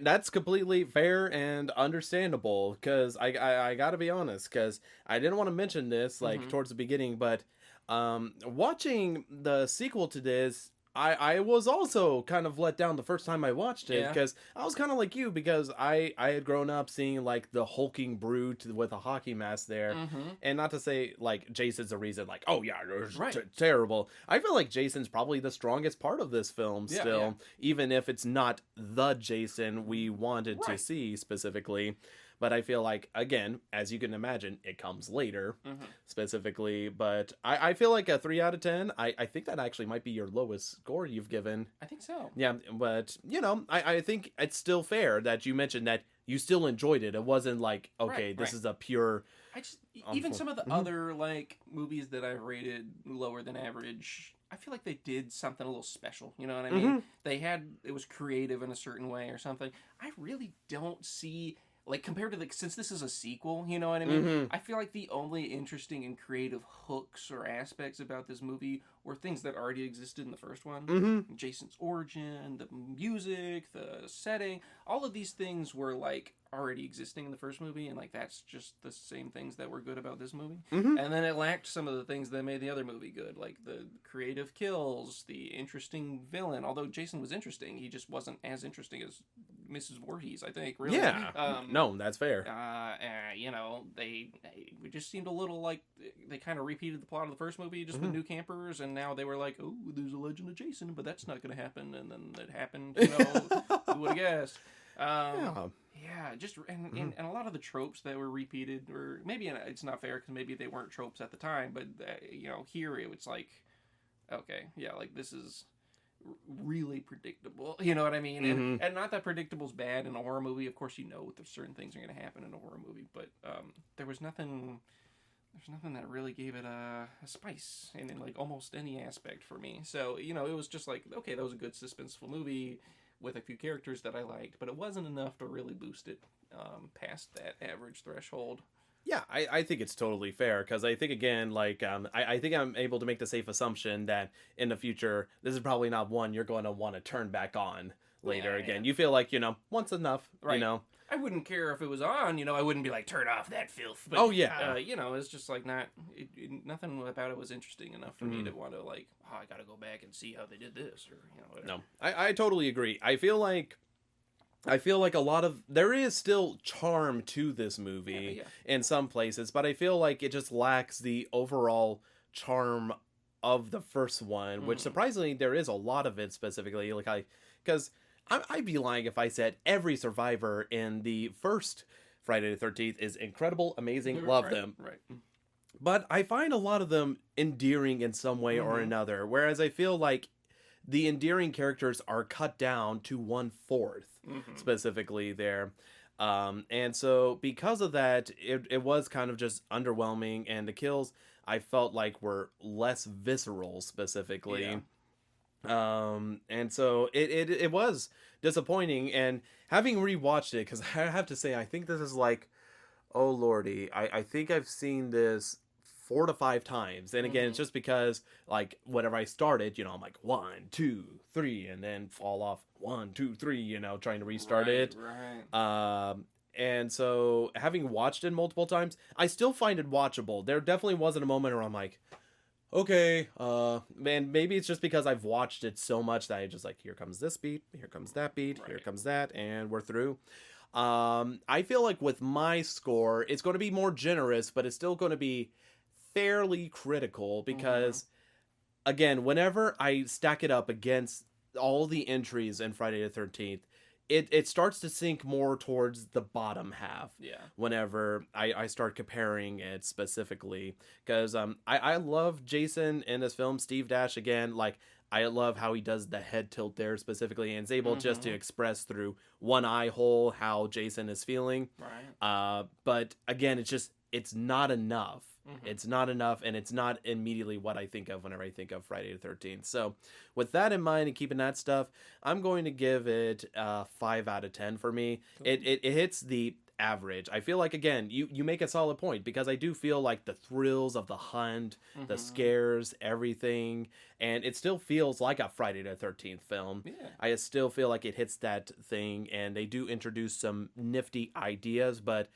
that's completely fair and understandable, because I gotta be honest, because I didn't want to mention this, like, towards the beginning, but watching the sequel to this, I was also kind of let down the first time I watched it, because I was kind of like you, because I had grown up seeing, like, the hulking brute with a hockey mask there, and not to say, like, Jason's the reason, like, oh yeah, it was terrible. I feel like Jason's probably the strongest part of this film still, even if it's not the Jason we wanted to see specifically. But I feel like, again, as you can imagine, it comes later, specifically. But I feel like a 3 out of 10. I think that actually might be your lowest score you've given. I think so. Yeah, but, I think it's still fair that you mentioned that you still enjoyed it. It wasn't like, okay, this is a pure... Even some of the other, like, movies that I've rated lower than average, I feel like they did something a little special. You know what I mean? It was creative in a certain way or something. I really don't see... Like, compared to, since this is a sequel, you know what I mean? I feel like the only interesting and creative hooks or aspects about this movie were things that already existed in the first one. Jason's origin, the music, the setting, all of these things were, like, already existing in the first movie, and, like, that's just the same things that were good about this movie. And then it lacked some of the things that made the other movie good, like the creative kills, the interesting villain. Although Jason was interesting, he just wasn't as interesting as Mrs. Voorhees, I think, really. Yeah. No, that's fair. They just seemed a little like they kind of repeated the plot of the first movie, just with new campers, and now they were like, oh, there's a Legend of Jason, but that's not going to happen, and then it happened, who would have guessed? And a lot of the tropes that were repeated, or maybe it's not fair because maybe they weren't tropes at the time, but here it was like, okay, like this is really predictable, you know what I mean? And not that predictable's bad in a horror movie. Of course, that certain things are going to happen in a horror movie, but there was nothing there's nothing that really gave it a spice in like almost any aspect for me. So, you know, it was just like, okay, that was a good suspenseful movie with a few characters that I liked, but it wasn't enough to really boost it past that average threshold. Yeah, I think it's totally fair because I think, again, like, I think I'm able to make the safe assumption that in the future, this is probably not one you're going to want to turn back on later again. You feel like, once enough, right. I wouldn't care if it was on, I wouldn't be like, turn off that filth. But, it's just like nothing about it was interesting enough for me to want to like, oh, I got to go back and see how they did this or, whatever. No, I totally agree. I feel like a lot of, there is still charm to this movie in some places, but I feel like it just lacks the overall charm of the first one, which surprisingly there is a lot of it specifically. Because I'd be lying if I said every survivor in the first Friday the 13th is incredible, amazing, love them. Right. But I find a lot of them endearing in some way or another, whereas I feel like the endearing characters are cut down to 1/4 specifically there. And so because of that, it was kind of just underwhelming, and the kills I felt like were less visceral specifically. Yeah. And so it was disappointing, and having rewatched it, because I have to say, I think this is like, oh lordy, I think I've seen this 4 to 5 times. And again, it's just because, like, whenever I started, I'm like 1, 2, 3, and then fall off 1, 2, 3, trying to restart it. Right. And so having watched it multiple times, I still find it watchable. There definitely wasn't a moment where I'm like, okay, man, maybe it's just because I've watched it so much that I just like, here comes this beat, here comes that beat, here comes that, and we're through. I feel like with my score, it's going to be more generous, but it's still going to be fairly critical because, again, whenever I stack it up against all the entries in Friday the 13th, it starts to sink more towards the bottom half. Yeah. Whenever I start comparing it specifically, because I love Jason in this film. Steve Dash, again, like, I love how he does the head tilt there specifically, and is able just to express through one eye hole how Jason is feeling. Right. But again, it's not enough. It's not enough, and it's not immediately what I think of whenever I think of Friday the 13th. So with that in mind and keeping that stuff, I'm going to give it 5 out of 10 for me. Cool. It hits the average. I feel like, again, you make a solid point, because I do feel like the thrills of the hunt, the scares, everything, and it still feels like a Friday the 13th film. Yeah. I still feel like it hits that thing, and they do introduce some nifty ideas, but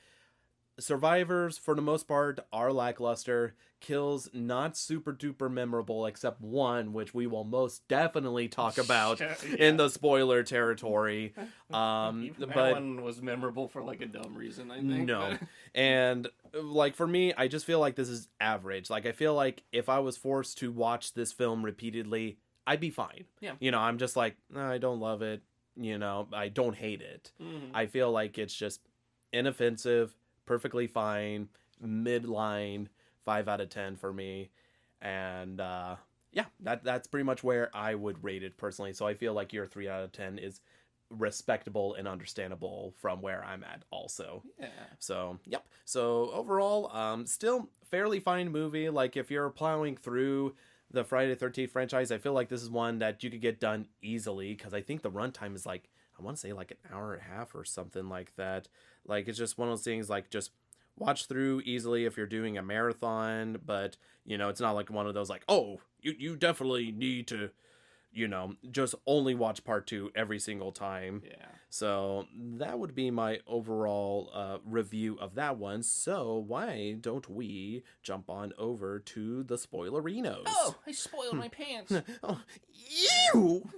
survivors, for the most part, are lackluster. Kills not super duper memorable, except one, which we will most definitely talk about in the spoiler territory. That one was memorable for like a dumb reason, I think. No. And like, for me, I just feel like this is average. Like, I feel like if I was forced to watch this film repeatedly, I'd be fine. Yeah. I'm just like, no, I don't love it. I don't hate it. I feel like it's just inoffensive, perfectly fine, midline, 5 out of 10 for me. And that's pretty much where I would rate it personally. So I feel like your 3 out of 10 is respectable and understandable from where I'm at also. Yeah. So, yep. So overall, still fairly fine movie. Like, if you're plowing through the Friday the 13th franchise, I feel like this is one that you could get done easily, because I think the runtime is like, I want to say like an hour and a half or something like that. Like, it's just one of those things, like, just watch through easily if you're doing a marathon, but, it's not like one of those, like, oh, you definitely need to, just only watch part 2 every single time. Yeah. So that would be my overall review of that one. So why don't we jump on over to the spoilerinos? Oh, I spoiled my pants. Oh, ew!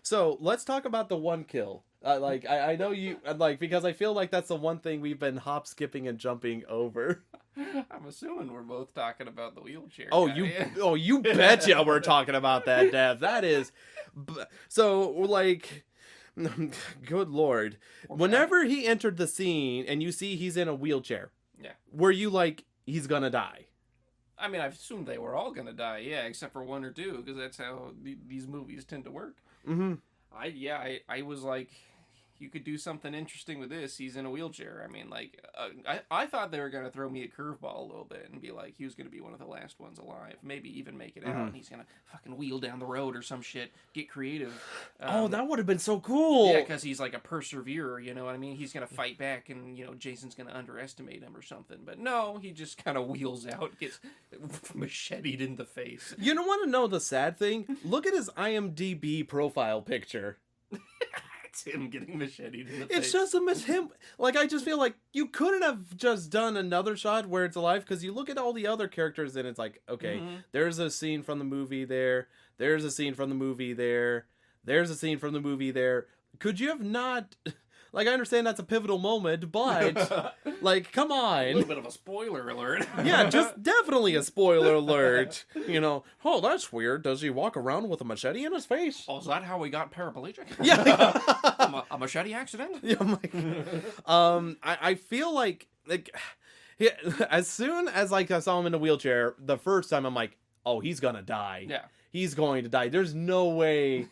So let's talk about the one kill. I know you, like, because I feel like that's the one thing we've been hop, skipping, and jumping over. I'm assuming we're both talking about the wheelchair. Oh, guy. you betcha we're talking about that, Dev. That is, so, like, good Lord. Whenever he entered the scene and you see he's in a wheelchair, were you like, he's gonna die? I mean, I assumed they were all gonna die, except for 1 or 2, because that's how these movies tend to work. Mm-hmm. I was like, you could do something interesting with this. He's in a wheelchair. I mean, like, I thought they were going to throw me a curveball a little bit and be like, he was going to be one of the last ones alive. Maybe even make it out, and he's going to fucking wheel down the road or some shit. Get creative. That would have been so cool. Yeah, because he's like a perseverer, you know what I mean? He's going to fight back, and, you know, Jason's going to underestimate him or something. But no, he just kind of wheels out, gets macheted in the face. You don't want to know the sad thing? Look at his IMDb profile picture. It's him getting macheted in the face. It's just him. Like, I just feel like you couldn't have just done another shot where it's alive, because you look at all the other characters and it's like, okay, there's a scene from the movie there. There's a scene from the movie there. There's a scene from the movie there. Could you have not... Like, I understand that's a pivotal moment, but, like, come on. A little bit of a spoiler alert. Yeah, just definitely a spoiler alert. You know, oh, that's weird. Does he walk around with a machete in his face? Oh, is that how we got paraplegic? Yeah. A machete accident? Yeah, I feel like, yeah, as soon as, like, I saw him in a wheelchair, the first time I'm like, oh, he's gonna die. Yeah. He's going to die. There's no way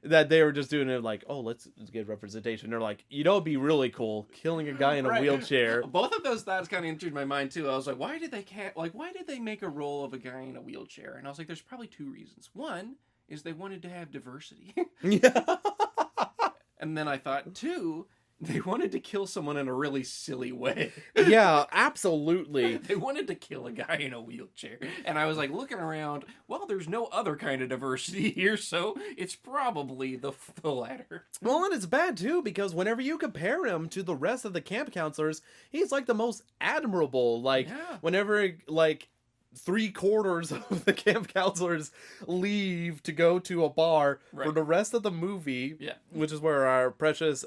that they were just doing it like, oh, let's get representation. They're like, you know, it'd be really cool killing a guy in a wheelchair. Both of those thoughts kind of entered my mind too. I was like, why did they make a role of a guy in a wheelchair? And I was like, there's probably two reasons. One is they wanted to have diversity. Yeah. And then I thought, two, they wanted to kill someone in a really silly way. Yeah, absolutely. They wanted to kill a guy in a wheelchair. And I was like looking around, well, there's no other kind of diversity here, so it's probably the latter. Well, and it's bad too, because whenever you compare him to the rest of the camp counselors, he's like the most admirable. Like, whenever, like, 3/4 of the camp counselors leave to go to a bar for the rest of the movie, which is where our precious,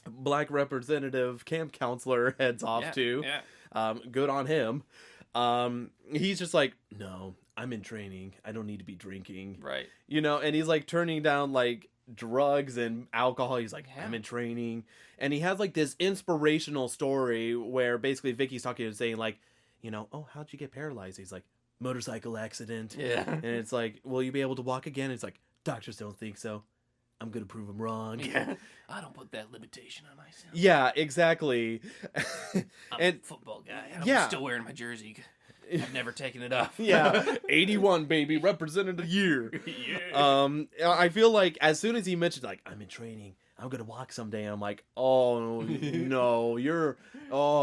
black representative camp counselor heads off to. Yeah. Good on him. He's just like, no, I'm in training. I don't need to be drinking. Right. You know, and he's like turning down like drugs and alcohol. He's like, I'm in training. And he has like this inspirational story where basically Vicky's talking and saying like, you know, oh, how'd you get paralyzed? He's like, motorcycle accident. Yeah. And it's like, will you be able to walk again? It's like, doctors don't think so. I'm going to prove him wrong. Yeah. I don't put that limitation on myself. Yeah, exactly. I'm a football guy. I'm still wearing my jersey. I've never taken it off. Yeah. 81, baby. Represented the year. Yeah. I feel like as soon as he mentioned, like, I'm in training, I'm going to walk someday. I'm like, oh, no,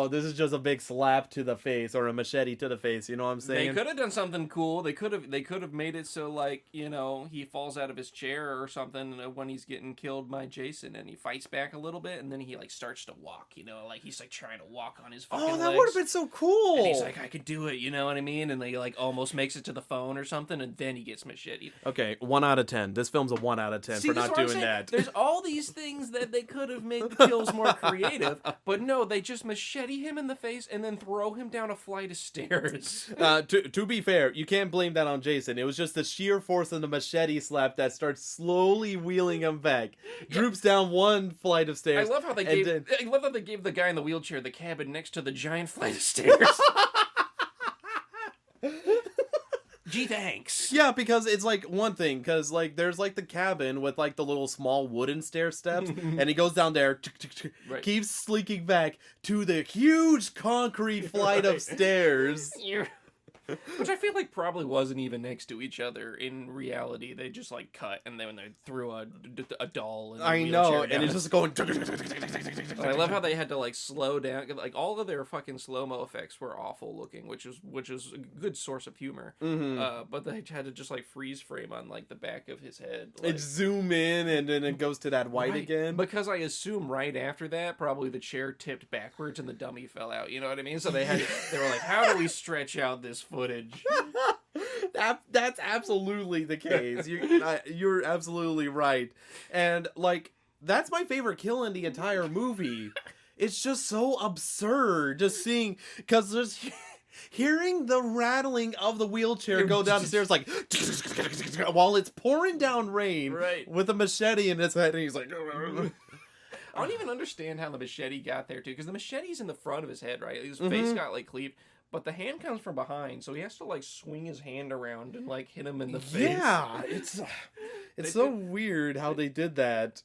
this is just a big slap to the face or a machete to the face. You know what I'm saying? They could have done something cool. They could have made it so, like, you know, he falls out of his chair or something when he's getting killed by Jason and he fights back a little bit and then he, like, starts to walk, you know, like he's, like, trying to walk on his fucking legs. Oh, that would have been so cool. And he's like, I could do it, you know what I mean? And they, like, almost makes it to the phone or something and then he gets macheted. Okay, 1 out of 10. This film's a 1 out of 10 for not doing that. There's all these things that they could have made the kills more creative, but no, they just machete him in the face and then throw him down a flight of stairs. To be fair, you can't blame that on Jason. It was just the sheer force of the machete slap that starts slowly wheeling him back. Droops down one flight of stairs. I love how they gave the guy in the wheelchair the cabin next to the giant flight of stairs. Gee, thanks. Yeah, because it's like one thing, because like there's like the cabin with like the little small wooden stair steps, and he goes down there, keeps slinking back to the huge concrete flight of stairs. Which I feel like probably wasn't even next to each other in reality. They just like cut and then they threw a doll in the wheelchair down. And it's just going. I love how they had to like slow down. Like all of their fucking slow-mo effects were awful looking, which is a good source of humor. Mm-hmm. But they had to just like freeze frame on like the back of his head. Like, it zoom in and then it goes to that white again. Because I assume right after that, probably the chair tipped backwards and the dummy fell out. You know what I mean? So they were like, how do we stretch out this footage? That's absolutely the case. You're absolutely right. And like that's my favorite kill in the entire movie. It's just so absurd just seeing, because there's hearing the rattling of the wheelchair go down the stairs like while it's pouring down rain, right, with a machete in his head, and he's like I don't even understand how the machete got there too, because the machete's in the front of his head, right? His face got like cleaved. But the hand comes from behind, so he has to like swing his hand around and like hit him in the face. Yeah, it's so weird how they did that.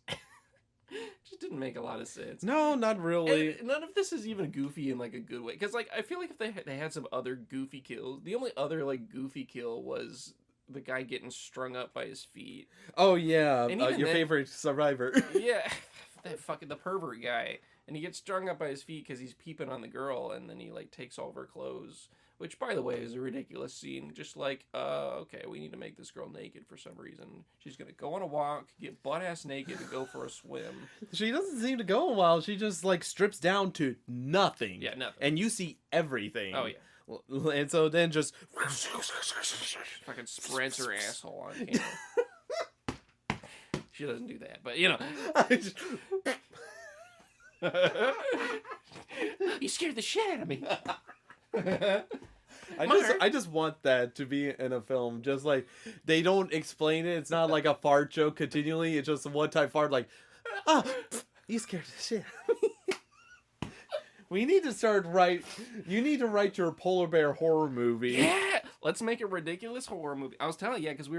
Just didn't make a lot of sense. No, not really. And none of this is even goofy in like a good way. Because like I feel like if they had some other goofy kills, the only other like goofy kill was the guy getting strung up by his feet. Oh yeah, your then, favorite survivor. Yeah, that fucking the pervert guy, and he gets strung up by his feet because he's peeping on the girl, and then he like takes all of her clothes. Which, by the way, is a ridiculous scene. Just like, okay, we need to make this girl naked for some reason. She's going to go on a walk, get butt-ass naked, and go for a swim. She doesn't seem to go a while. She just, like, strips down to nothing. Yeah, nothing. And you see everything. Oh, yeah. And so then just... Fucking spreads her asshole on camera. She doesn't do that, but, you know. You scared the shit out of me. I just want that to be in a film. Just like they don't explain it. It's not like a fart joke continually. It's just a one-time fart. Like, you scared the shit out of me. We need to start You need to write your polar bear horror movie. Yeah, let's make a ridiculous horror movie. I was telling you, because I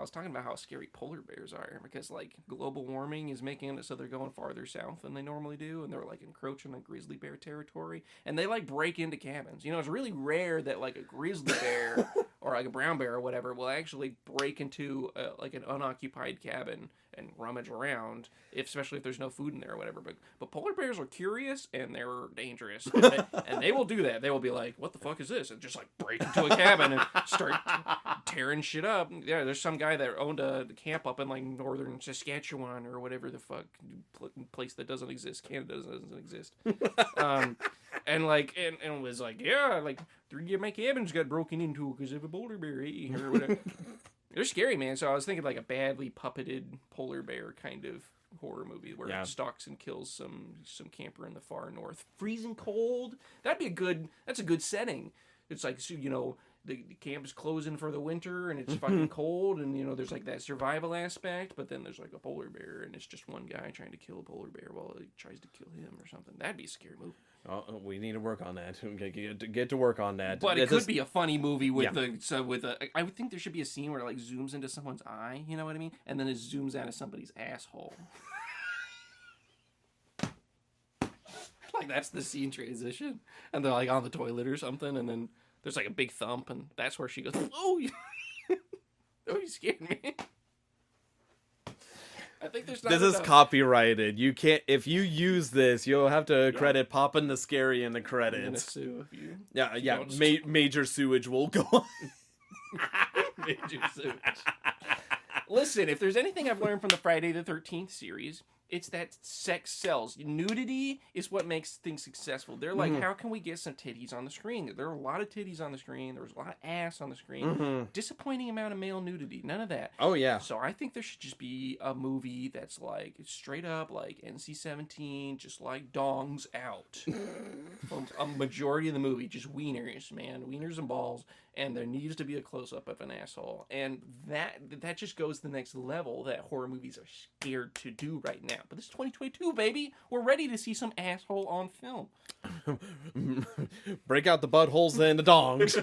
was talking about how scary polar bears are, because like global warming is making it so they're going farther south than they normally do, and they're like encroaching on grizzly bear territory, and they like break into cabins. You know, it's really rare that like a grizzly bear or like a brown bear or whatever will actually break into like an unoccupied cabin and rummage around, especially if there's no food in there or whatever. But polar bears are curious and they're dangerous, and they will do that. They will be like, "What the fuck is this?" and just like break into a cabin and start tearing shit up. Yeah, there's some guy that owned a camp up in like northern Saskatchewan or whatever the fuck place that doesn't exist. Canada doesn't exist. And like and was like, yeah, like 3 of my cabins got broken into because of a polar bear, or whatever. They're scary, man. So I was thinking like a badly puppeted polar bear kind of horror movie where it stalks and kills some camper in the far north, freezing cold. That's a good setting. It's like, so, you know, the camp is closing for the winter and it's fucking cold, and you know there's like that survival aspect, but then there's like a polar bear and it's just one guy trying to kill a polar bear while he tries to kill him or something. That'd be a scary movie. Oh, we need to work on that. Get to work on that. But it could be a funny movie with I would think there should be a scene where it like zooms into someone's eye, you know what I mean? And then it zooms out of somebody's asshole. Like that's the scene transition. And they're like on the toilet or something, and then there's like a big thump, and that's where she goes, "Oh, you scared me." I think there's not This is copyrighted. You can't. If you use this, you'll have to credit Poppin the Scary in the credits. I'm gonna sue if you. Yeah. Major sewage will go on. Major sewage. Listen, if there's anything I've learned from the Friday the 13th series, it's that sex sells. Nudity is what makes things successful. They're like, how can we get some titties on the screen? There are a lot of titties on the screen. There's a lot of ass on the screen. Disappointing amount of male nudity. None of that. Oh, yeah. So I think there should just be a movie that's like straight up like NC-17, just like dongs out. From a majority of the movie, just wieners, man. Wieners and balls. And there needs to be a close-up of an asshole. And that just goes to the next level that horror movies are scared to do right now. But this is 2022, baby. We're ready to see some asshole on film. Break out the buttholes and the dongs.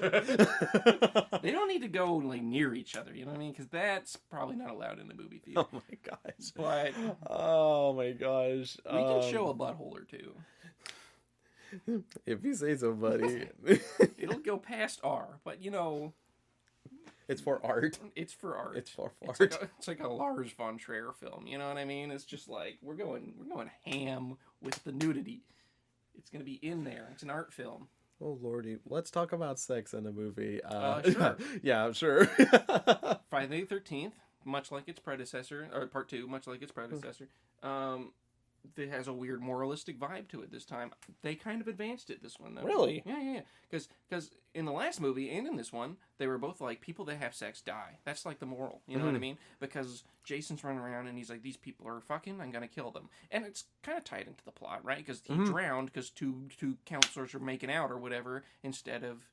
They don't need to go like near each other, you know what I mean? Because that's probably not allowed in the movie theater. Oh, my gosh. But oh, my gosh. We can show a butthole or two. If you say so, buddy. It'll go past R, but you know, it's for art. It's for art. It's for art. It's like a Lars von Trier film. You know what I mean? It's just like we're going ham with the nudity. It's gonna be in there. It's an art film. Oh lordy, let's talk about sex in a movie. Sure. Yeah, sure. Friday the 13th, much like its predecessor, or Part 2, much like its predecessor. It has a weird moralistic vibe to it this time. They kind of advanced it this one, though. Really? Yeah. Because in the last movie and in this one, they were both like, people that have sex die. That's like the moral. You know what I mean? Because Jason's running around and he's like, these people are fucking, I'm going to kill them. And it's kind of tied into the plot, right? Because he drowned because two counselors are making out or whatever instead of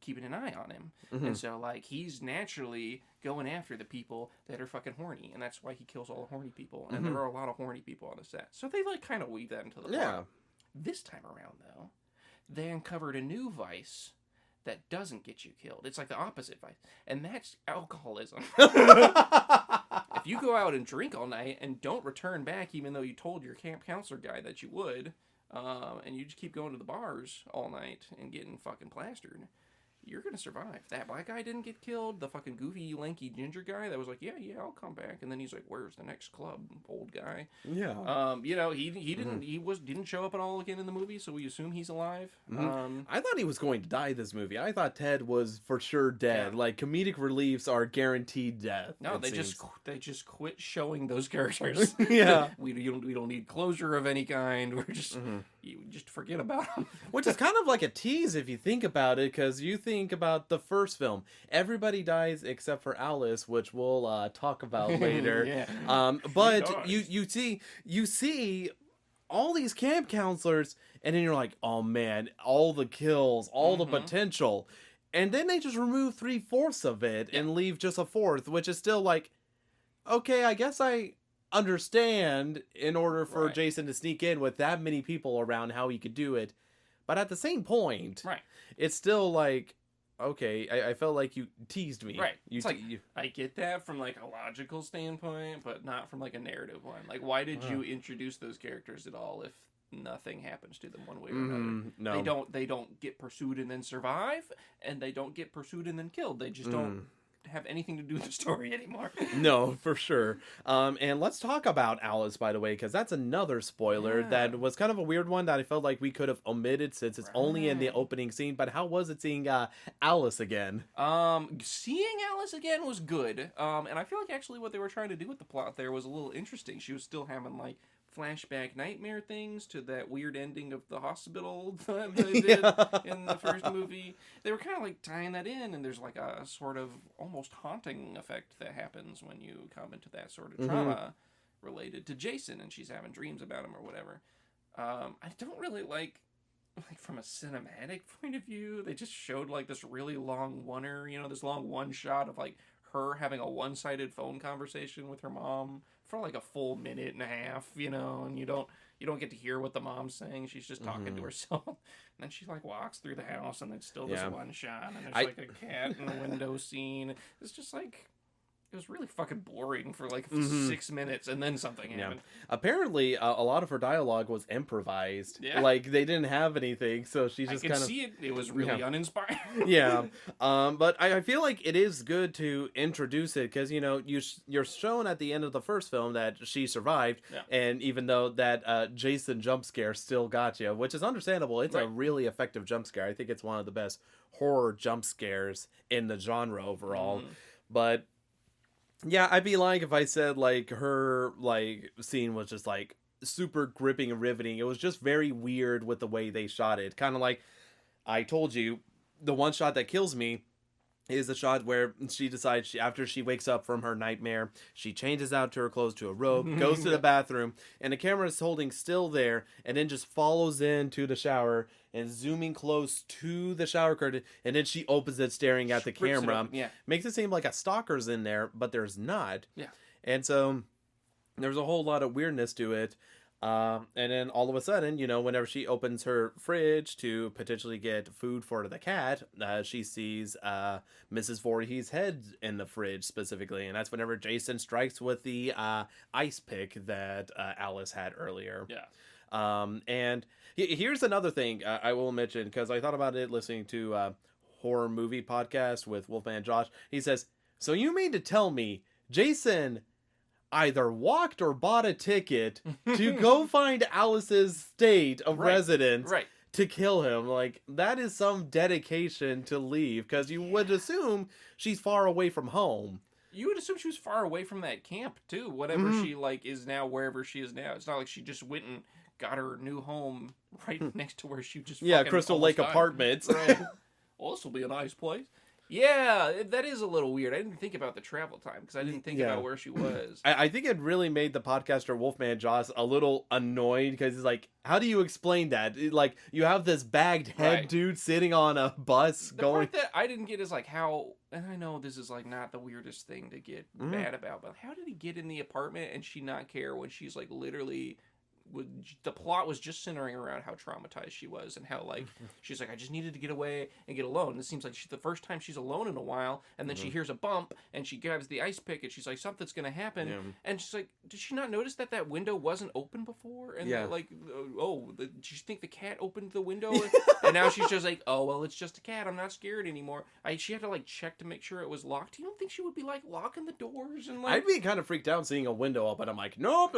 keeping an eye on him. And so, like, he's naturally going after the people that are fucking horny. And that's why he kills all the horny people. And there are a lot of horny people on the set. So they, like, kind of weave that into the plot. Yeah. This time around, though, they uncovered a new vice that doesn't get you killed. It's like the opposite vice. And that's alcoholism. if you go out and drink all night and don't return back, even though you told your camp counselor guy that you would, and you just keep going to the bars all night and getting fucking plastered, you're gonna survive. That black guy didn't get killed. The fucking goofy, lanky ginger guy that was like, yeah, I'll come back. And then he's like, where's the next club, old guy? Yeah. He didn't show up at all again in the movie, so we assume he's alive. I thought he was going to die this movie. I thought Ted was for sure dead. Yeah. Like, comedic reliefs are guaranteed death. No, they just quit showing those characters. Yeah. we don't need closure of any kind. We're just you just forget about them. Which is kind of like a tease if you think about it, because you think about the first film. Everybody dies except for Alice, which we'll talk about later. Yeah. But you see all these camp counselors, and then you're like, oh man, all the kills, all the potential. And then they just remove 3/4 of it and leave just a fourth, which is still like, okay, I guess I understand in order for Jason to sneak in with that many people around how he could do it. But at the same point, it's still like, okay, I felt like you teased me. Right. I get that from like a logical standpoint, but not from like a narrative one. Like, why did you introduce those characters at all if nothing happens to them one way or another? No. They don't get pursued and then survive, and they don't get pursued and then killed. They just don't have anything to do with the story anymore. No, for sure. And let's talk about Alice, by the way, because that's another spoiler that was kind of a weird one that I felt like we could have omitted since it's only in the opening scene. But how was it seeing Alice again? Seeing Alice again was good. And I feel like actually what they were trying to do with the plot there was a little interesting. She was still having like flashback nightmare things to that weird ending of the hospital that they did in the first movie. They were kind of like tying that in, and there's like a sort of almost haunting effect that happens when you come into that sort of trauma related to Jason, and she's having dreams about him or whatever. I don't really like from a cinematic point of view, they just showed like this really long this long one shot of like her having a one-sided phone conversation with her mom for like a full minute and a half, and you don't get to hear what the mom's saying. She's just talking to herself. And then she like walks through the house, and it's still this one shot, and there's like a cat in the window scene. It's just like, it was really fucking boring for like 6 minutes, and then something happened. Apparently, a lot of her dialogue was improvised. Yeah. Like, they didn't have anything, so she just kind of... I could see it. It was really uninspiring. But I feel like it is good to introduce it, because, you're shown at the end of the first film that she survived, and even though that Jason jump scare still got you, which is understandable, it's a really effective jump scare. I think it's one of the best horror jump scares in the genre overall. But... yeah, I'd be lying if I said, like, her, like, scene was just, like, super gripping and riveting. It was just very weird with the way they shot it. Kind of like, I told you, the one shot that kills me is the shot where she decides, after she wakes up from her nightmare, she changes out to her clothes to a robe, goes to the bathroom, and the camera is holding still there, and then just follows into the shower and zooming close to the shower curtain, and then she opens it staring at the camera. Makes it seem like a stalker's in there, but there's not. And so there's a whole lot of weirdness to it. And then all of a sudden, whenever she opens her fridge to potentially get food for the cat, she sees Mrs. Voorhees' head in the fridge specifically. And that's whenever Jason strikes with the ice pick that Alice had earlier. And here's another thing I will mention, because I thought about it listening to a horror movie podcast with Wolfman Josh. He says, so you mean to tell me Jason either walked or bought a ticket to go find Alice's state of residence to kill him? Like, that is some dedication to leave, because you would assume she's far away from home. You would assume she was far away from that camp too, whatever she like is now, wherever she is now. It's not like she just went and got her new home right next to where she just Crystal Lake Apartments. Well, this will be a nice place. Yeah, that is a little weird. I didn't think about the travel time, because I didn't think about where she was. I think it really made the podcaster Wolfman Joss a little annoyed, because he's like, how do you explain that? Like, you have this bagged head dude sitting on a bus going... The part that I didn't get is like how... and I know this is like not the weirdest thing to get mad about, but how did he get in the apartment and she not care when she's like literally the plot was just centering around how traumatized she was and how like she's like, I just needed to get away and get alone. And it seems like the first time she's alone in a while, and then she hears a bump and she grabs the ice pick and she's like, something's gonna happen. And she's like, did she not notice that window wasn't open before? And like, did you think the cat opened the window? And now she's just like, oh well, it's just a cat. I'm not scared anymore. She had to like check to make sure it was locked. You don't think she would be like locking the doors and like? I'd be kind of freaked out seeing a window open. I'm like, nope.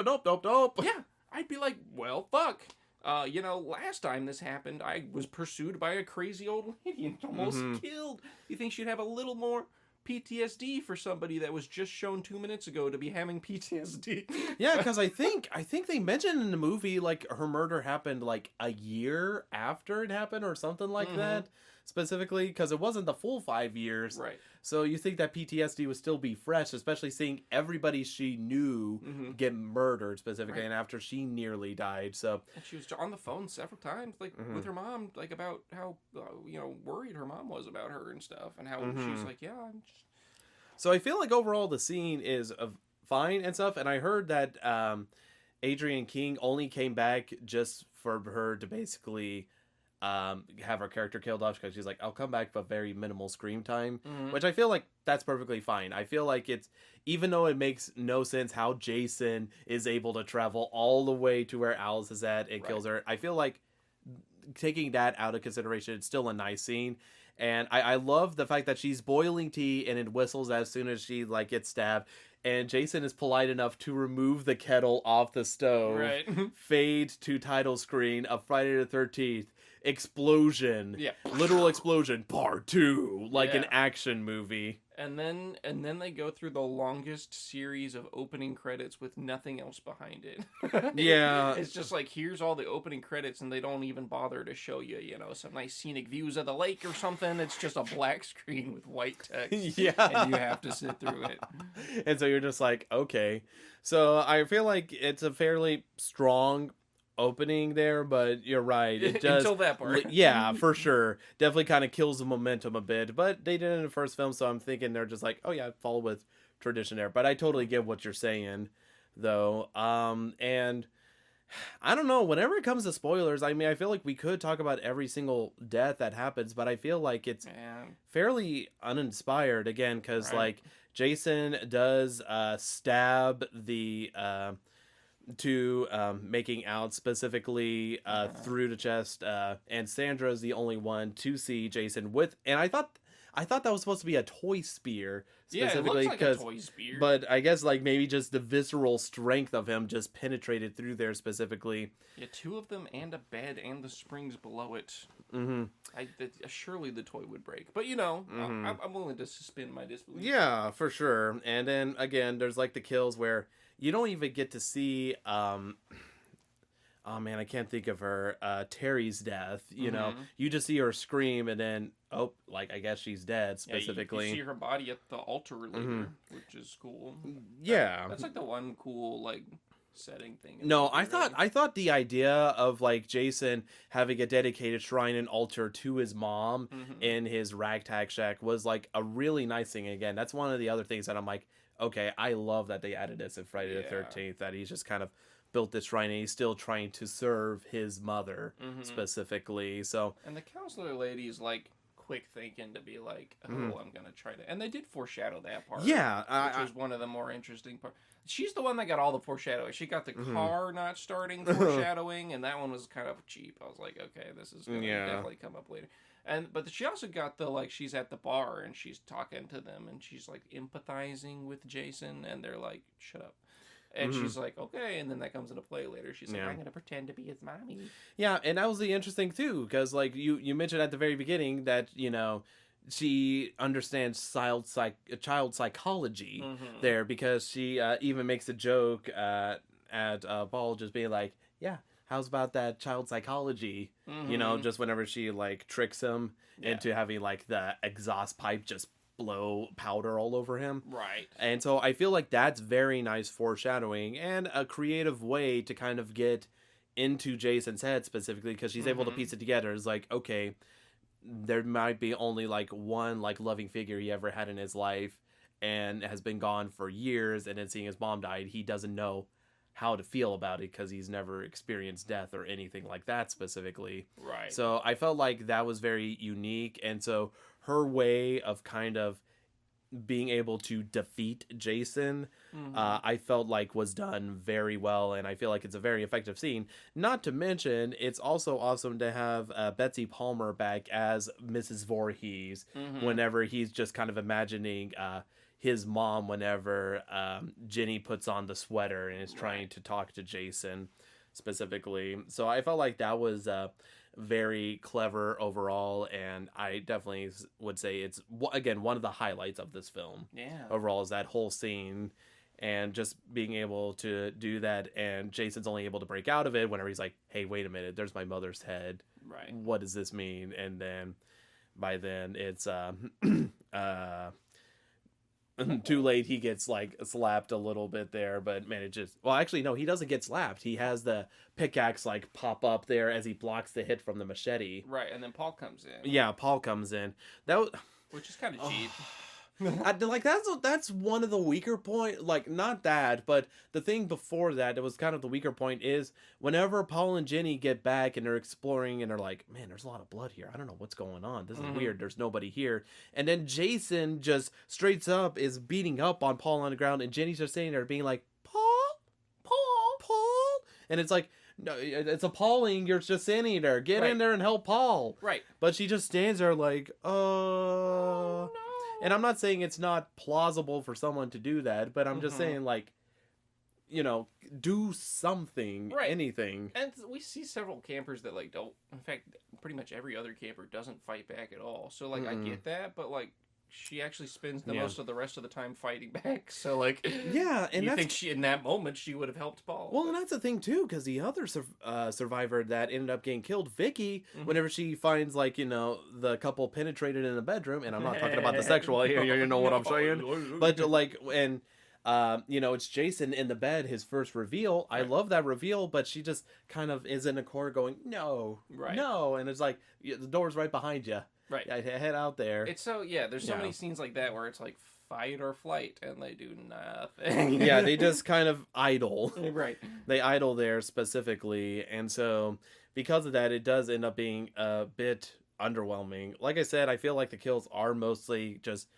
Yeah, I'd be like, well, fuck. Last time this happened, I was pursued by a crazy old lady and almost killed. You think she'd have a little more PTSD for somebody that was just shown 2 minutes ago to be having PTSD? Yeah, because I think they mentioned in the movie like her murder happened like a year after it happened or something like that. Specifically, because it wasn't the full 5 years. Right. So you think that PTSD would still be fresh, especially seeing everybody she knew get murdered specifically, and after she nearly died. So and she was on the phone several times, like with her mom, like about how worried her mom was about her and stuff, and how she's like, yeah. So I feel like overall the scene is fine and stuff. And I heard that Adrienne King only came back just for her to basically have her character killed off, because she's like, I'll come back for very minimal screen time, which I feel like that's perfectly fine. I feel like it's, even though it makes no sense how Jason is able to travel all the way to where Alice is at and kills her, I feel like taking that out of consideration, it's still a nice scene. And I love the fact that she's boiling tea and it whistles as soon as she like gets stabbed. And Jason is polite enough to remove the kettle off the stove. Right. Fade to title screen of Friday the 13th. Explosion. Yeah. Literal explosion. Part 2. Like an action movie. And then they go through the longest series of opening credits with nothing else behind it. Yeah. It's just like, here's all the opening credits, and they don't even bother to show you, some nice scenic views of the lake or something. It's just a black screen with white text. Yeah. And you have to sit through it. And so you're just like, okay. So I feel like it's a fairly strong opening there, but you're right, it does until that part. Yeah, for sure, definitely kind of kills the momentum a bit, but they did it in the first film, so I'm thinking they're just like, oh yeah, follow with tradition there. But I totally get what you're saying though. And I don't know, whenever it comes to spoilers, I mean, I feel like we could talk about every single death that happens, but I feel like it's fairly uninspired again, because like Jason does stab the to making out specifically through the chest, and Sandra is the only one to see Jason with, and I thought that was supposed to be a toy spear specifically, it looks like a toy spear, but I guess like maybe just the visceral strength of him just penetrated through there specifically. Yeah, 2 of them and a bed and the springs below it. Surely the toy would break, but I'm willing to suspend my disbelief. Yeah, for sure. And then again, there's like the kills where you don't even get to see, oh man, I can't think of her, Terry's death, you know? You just see her scream and then, I guess she's dead, specifically. You see her body at the altar later, which is cool. Yeah. That's like the one cool, setting thing. No, I thought the idea of, Jason having a dedicated shrine and altar to his mom in his ragtag shack was, a really nice thing. Again, that's one of the other things that I'm like, okay, I love that they added this in Friday the 13th, that he's just kind of built this shrine and he's still trying to serve his mother specifically. So, and the counselor lady is quick thinking to be like, oh, I'm gonna try to, and they did foreshadow that part. Yeah, which was one of the more interesting parts. She's the one that got all the foreshadowing. She got the car not starting foreshadowing, and that one was kind of cheap. I was like, okay, this is gonna definitely come up later. But she also got the she's at the bar and she's talking to them and she's empathizing with Jason, and they're like, shut up. And she's like, okay, and then that comes into play later. She's like, I'm gonna pretend to be his mommy. Yeah, and that was the interesting too, because you mentioned at the very beginning that she understands child psychology there, because she even makes a joke at Paul, just being like, yeah, how's about that child psychology? Just whenever she tricks him into having the exhaust pipe just blow powder all over him. Right. And so I feel like that's very nice foreshadowing and a creative way to kind of get into Jason's head specifically, because she's able to piece it together. It's like, okay, there might be only one loving figure he ever had in his life and has been gone for years, and then seeing his mom died, he doesn't know how to feel about it because he's never experienced death or anything like that specifically. Right. So I felt like that was very unique. And so her way of kind of being able to defeat Jason, I felt like was done very well, and I feel like it's a very effective scene. Not to mention, it's also awesome to have Betsy Palmer back as Mrs. Voorhees whenever he's just kind of imagining his mom whenever Jenny puts on the sweater and is trying to talk to Jason specifically. So I felt like that was very clever overall, and I definitely would say it's again one of the highlights of this film. Yeah. Overall is that whole scene, and just being able to do that, and Jason's only able to break out of it whenever he's like, "Hey, wait a minute, there's my mother's head. Right. What does this mean?" And then by then it's too late. He gets like slapped a little bit there, but man, it just, well, actually no, he doesn't get slapped. He has the pickaxe like pop up there as he blocks the hit from the machete. Right, and then Paul comes in. Yeah, Paul comes in. Which is kind of cheap. Like that's one of the weaker point, like not that, but the thing before that, it was kind of the weaker point is whenever Paul and Jenny get back and they're exploring and they're like, man, there's a lot of blood here. I don't know what's going on. This is weird. There's nobody here. And then Jason just straight up is beating up on Paul on the ground, and Jenny's just sitting there being like, Paul. And it's like, no, it's appalling. You're just standing there. Get in there and help Paul. Right. But she just stands there like, Oh, no. And I'm not saying it's not plausible for someone to do that, but I'm just saying, like, you know, do something, anything. And we see several campers that, like, don't. In fact, pretty much every other camper doesn't fight back at all. So, like, I get that, but, like, she actually spends the most of the rest of the time fighting back. So, like, yeah, and you think she, in that moment, she would have helped Paul. Well, and that's the thing, too, because the other survivor that ended up getting killed, Vicky, whenever she finds, like, you know, the couple penetrated in a bedroom, and I'm not talking about the sexual here, you know what I'm saying? But, like, and, you know, it's Jason in the bed, his first reveal. I love that reveal, but she just kind of is in a corner going, no, and it's like, the door's right behind you. Right. Yeah, head out there. It's so, there's so many scenes like that where it's like fight or flight and they do nothing. Yeah, they just kind of idle. Right. They idle there specifically. And so because of that, it does end up being a bit underwhelming. Like I said, I feel like the kills are mostly just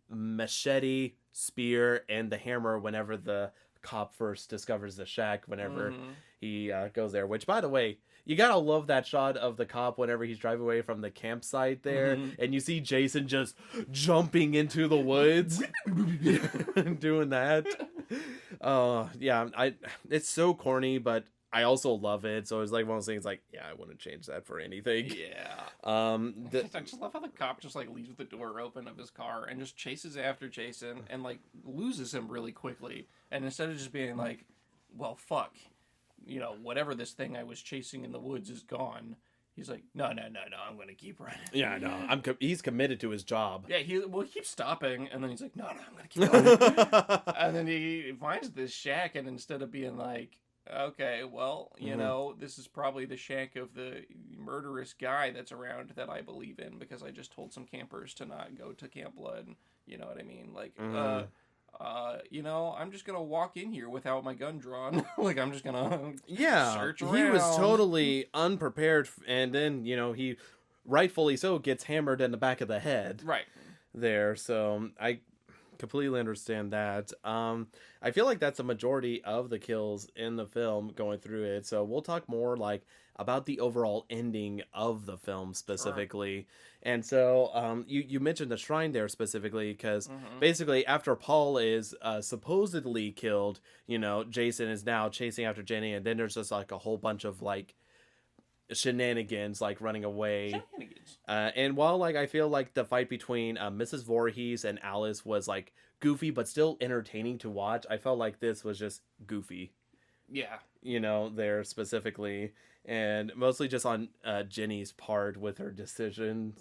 machete, spear, and the hammer whenever the cop first discovers the shack, whenever he goes there. Which, by the way, you gotta love that shot of the cop whenever he's driving away from the campsite there, and you see Jason just jumping into the woods, doing that. It's so corny, but I also love it. So it's like one of those things. Like, I wouldn't change that for anything. Yeah. I I just love how the cop just like leaves the door open of his car and just chases after Jason and like loses him really quickly. And instead of just being like, well, fuck, you know, whatever this thing I was chasing in the woods is gone. He's like, no, I'm going to keep running. Yeah, no, he's committed to his job. Yeah, he keeps stopping, and then he's like, no, I'm going to keep going. And then he finds this shack, and instead of being like, okay, well, you know, this is probably the shack of the murderous guy that's around that I believe in because I just told some campers to not go to Camp Blood. You know what I mean? Like, you know, I'm just gonna walk in here without my gun drawn. Like, I'm just gonna search around. He was totally unprepared, and then, you know, he rightfully so gets hammered in the back of the head. Right. There, so I completely understand that. I feel like that's a majority of the kills in the film going through it. So we'll talk more like about the overall ending of the film specifically. Sure. And so you mentioned the shrine there specifically because basically after Paul is supposedly killed, you know, Jason is now chasing after Jenny, and then there's just like a whole bunch of like shenanigans, like running away. And while like I feel like the fight between Mrs. Voorhees and Alice was like goofy but still entertaining to watch, I felt like this was just goofy. Yeah. You know, there specifically, and mostly just on Jenny's part with her decision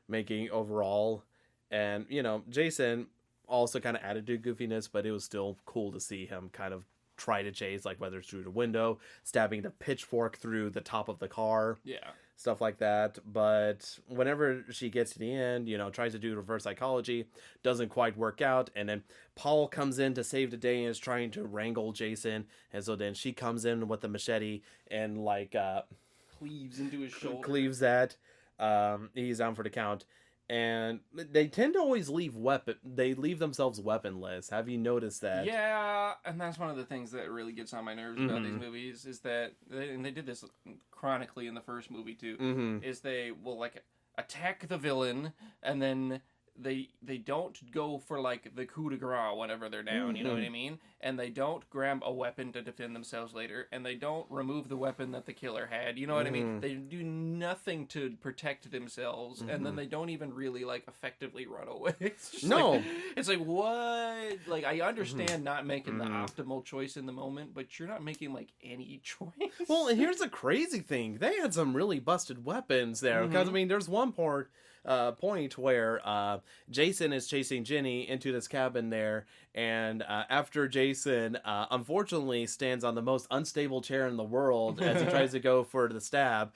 making overall. And, you know, Jason also kind of added to goofiness, but it was still cool to see him kind of try to chase, like whether it's through the window, stabbing the pitchfork through the top of the car. Yeah. stuff like that. But whenever she gets to the end, tries to do reverse psychology, doesn't quite work out. And then Paul comes in to save the day and is trying to wrangle Jason. And so then she comes in with the machete and cleaves into his shoulder. Cleaves that. He's down for the count. And they tend to always they leave themselves weaponless. Have you noticed that? Yeah, and that's one of the things that really gets on my nerves about these movies is that, and they did this chronically in the first movie too, is they will attack the villain and then they don't go for the coup de grace whenever they're down, you know what I mean? And they don't grab a weapon to defend themselves later, and they don't remove the weapon that the killer had, you know what I mean? They do nothing to protect themselves, and then they don't even really effectively run away. It's just it's what? I understand not making the optimal choice in the moment, but you're not making any choice. Well, and here's the crazy thing. They had some really busted weapons there, because there's one point where Jason is chasing Jenny into this cabin there, and after Jason unfortunately stands on the most unstable chair in the world as he tries to go for the stab,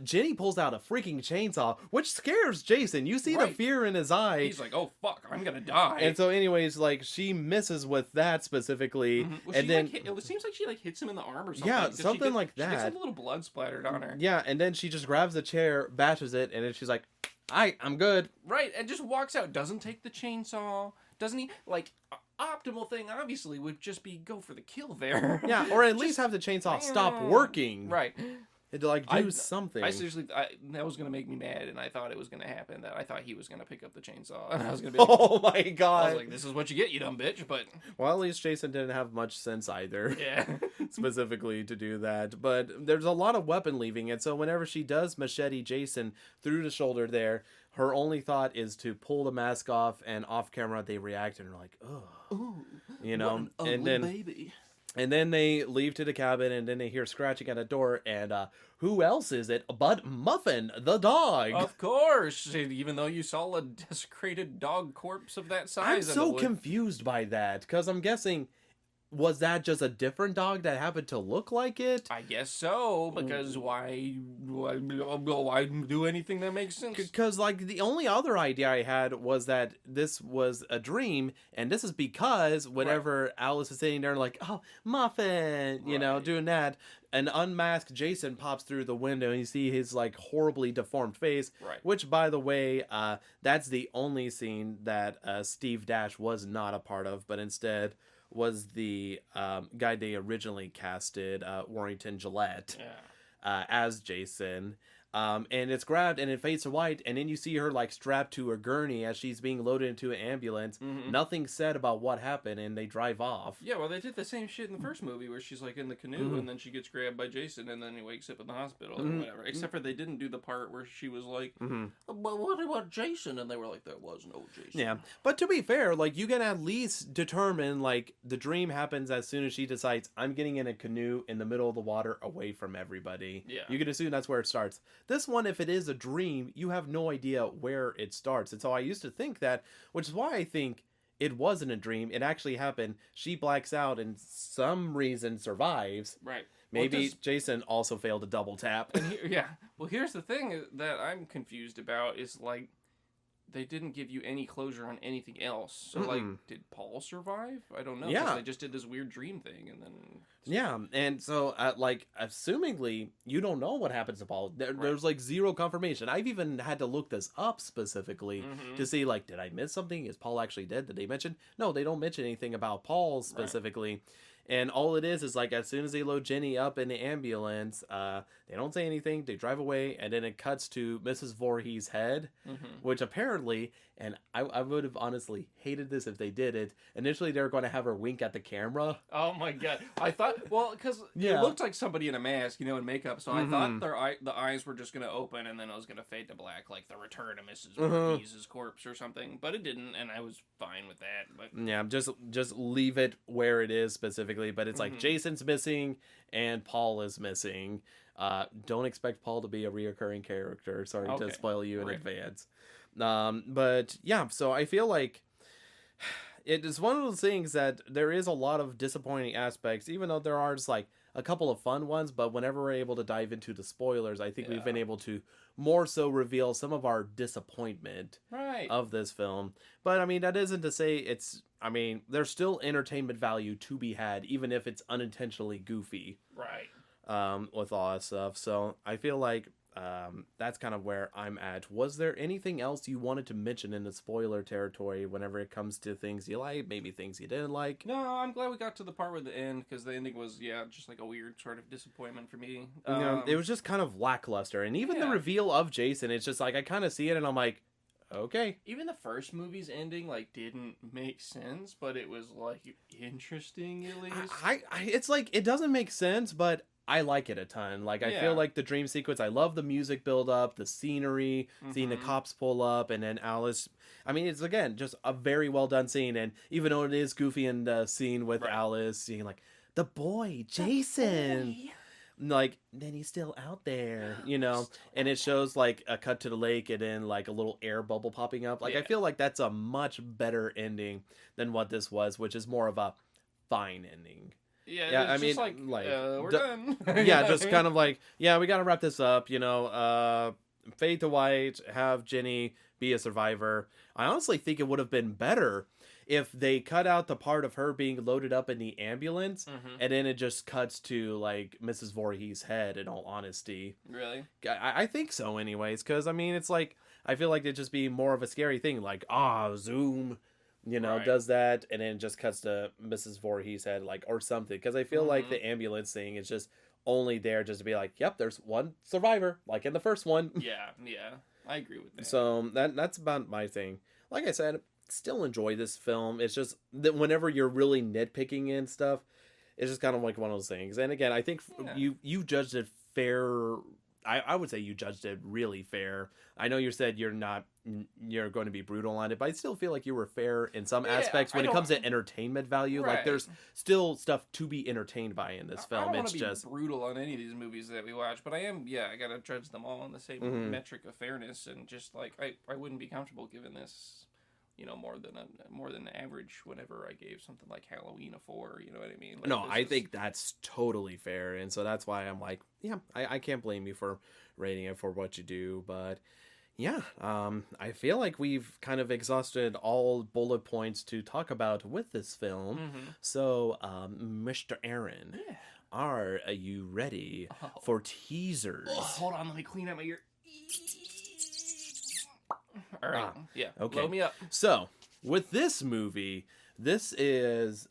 Jenny pulls out a freaking chainsaw, which scares Jason. You see the fear in his eye. He's like, oh fuck, I'm gonna die. And so anyways, she misses with that specifically. Well, and then it seems like she hits him in the arm or something. Yeah, something like that. She gets a little blood splattered on her. Yeah, and then she just grabs the chair, bashes it, and then she's like, I'm good. Right, and just walks out. Doesn't take the chainsaw. Doesn't he? Optimal thing, obviously, would just be go for the kill there. Yeah, or at least have the chainsaw stop working. Right. And to do something. I seriously, that was going to make me mad, and I thought it was going to happen. That I thought he was going to pick up the chainsaw, and I was going to be oh my god. I was like, this is what you get, you dumb bitch, but... Well, at least Jason didn't have much sense either. Yeah. Specifically to do that. But there's a lot of weapon leaving, and so whenever she does machete Jason through the shoulder there, her only thought is to pull the mask off, and off camera they react and are like, ugh. Ooh, and then baby. And then they leave to the cabin, and then they hear scratching at a door, and who else is it but Muffin, the dog? Of course, even though you saw a desecrated dog corpse of that size. I'm so confused by that, because I'm guessing, was that just a different dog that happened to look like it? I guess so, because why do anything that makes sense? Because, the only other idea I had was that this was a dream, and this is because whenever Alice is sitting there oh, Muffin, doing that, an unmasked Jason pops through the window, and you see his, horribly deformed face, which, by the way, that's the only scene that Steve Dash was not a part of, but instead was the guy they originally casted, Warrington Gillette, as Jason. And it's grabbed and it fades to white, and then you see her strapped to a gurney as she's being loaded into an ambulance. Nothing said about what happened, and they drive off. Yeah, well, they did the same shit in the first movie where she's in the canoe and then she gets grabbed by Jason and then he wakes up in the hospital or whatever. Except for they didn't do the part where she was like, well, what about Jason? And they were like, there was no Jason. Yeah, but to be fair, you can at least determine the dream happens as soon as she decides, I'm getting in a canoe in the middle of the water away from everybody. Yeah. You can assume that's where it starts. This one, if it is a dream, you have no idea where it starts. And so I used to think that, which is why I think it wasn't a dream. It actually happened. She blacks out and some reason survives. Right. Maybe Jason also failed a double tap. And well, here's the thing that I'm confused about is they didn't give you any closure on anything else. So, did Paul survive? I don't know. Yeah. They just did this weird dream thing, and then... Yeah, and so, assumingly, you don't know what happens to Paul. There's, zero confirmation. I've even had to look this up specifically to see, did I miss something? Is Paul actually dead? Did they mention? No, they don't mention anything about Paul specifically. Right. And all it is as soon as they load Jenny up in the ambulance, they don't say anything, they drive away, and then it cuts to Mrs. Voorhees' head, which apparently, and I would have honestly hated this if they did it, initially they were going to have her wink at the camera. Oh my god. I thought, because it looked like somebody in a mask, in makeup, so I thought the eyes were just going to open and then it was going to fade to black, like the return of Mrs. Voorhees' corpse or something, but it didn't, and I was fine with that. But yeah, just leave it where it is specifically. But it's Jason's missing and Paul is missing. Don't expect Paul to be a reoccurring character. Sorry to spoil you in advance. But yeah, so I feel like it is one of those things that there is a lot of disappointing aspects, even though there are just a couple of fun ones, but whenever we're able to dive into the spoilers, I think we've been able to more so reveal some of our disappointment of this film. But I mean, that isn't to say there's still entertainment value to be had, even if it's unintentionally goofy. With all that stuff. So I feel like that's kind of where I'm at. Was there anything else you wanted to mention in the spoiler territory whenever it comes to things you like, maybe things you didn't like? No, I'm glad we got to the part with the end, because the ending was, just like a weird sort of disappointment for me. It was just kind of lackluster. And even the reveal of Jason, it's just like, I kind of see it and I'm like, okay. Even the first movie's ending, like, didn't make sense, but it was, like, interesting at least. It's like, it doesn't make sense, but I like it a ton. Like, I feel like the dream sequence, I love the music build up, the scenery, seeing the cops pull up, and then Alice. I mean, it's, again, just a very well done scene. And even though it is goofy in the scene with Alice, seeing, like, the boy, Jason. Like, then he's still out there, and it shows, like, a cut to the lake and then, like, a little air bubble popping up. Like, I feel like that's a much better ending than what this was, which is more of a fine ending. I mean, like we're done. Just kind of like, we got to wrap this up, fade to white, have Jenny be a survivor. I honestly think it would have been better if they cut out the part of her being loaded up in the ambulance, and then it just cuts to, like, Mrs. Voorhees' head, in all honesty. Really? I think so anyways, because, I mean, it's like, I feel like it'd just be more of a scary thing, like, zoom, does that, and then just cuts to Mrs. Voorhees' head, like, or something, because I feel like the ambulance thing is just only there just to be like, yep, there's one survivor, like in the first one. I agree with that. So that's about my thing. Like I said, still enjoy this film. It's just that whenever you're really nitpicking and stuff, it's just kind of like one of those things. And again, I think you judged it fair. I would say you judged it really fair. I know you said you're going to be brutal on it, but I still feel like you were fair in some aspects when it comes to entertainment value. Like, there's still stuff to be entertained by in this film. I don't want to be brutal on any of these movies that we watch, but I am, I gotta judge them all on the same metric of fairness, and just like I wouldn't be comfortable giving this, more than average whenever I gave something like Halloween a 4, you know what I mean? Like, no, I think that's totally fair, and so that's why I'm like, I can't blame you for rating it for what you do, but I feel like we've kind of exhausted all bullet points to talk about with this film. So, Mr. Aaron, are you ready for teasers? Hold on, let me clean out my ear. All right. Okay. Blow me up. So, with this movie, this is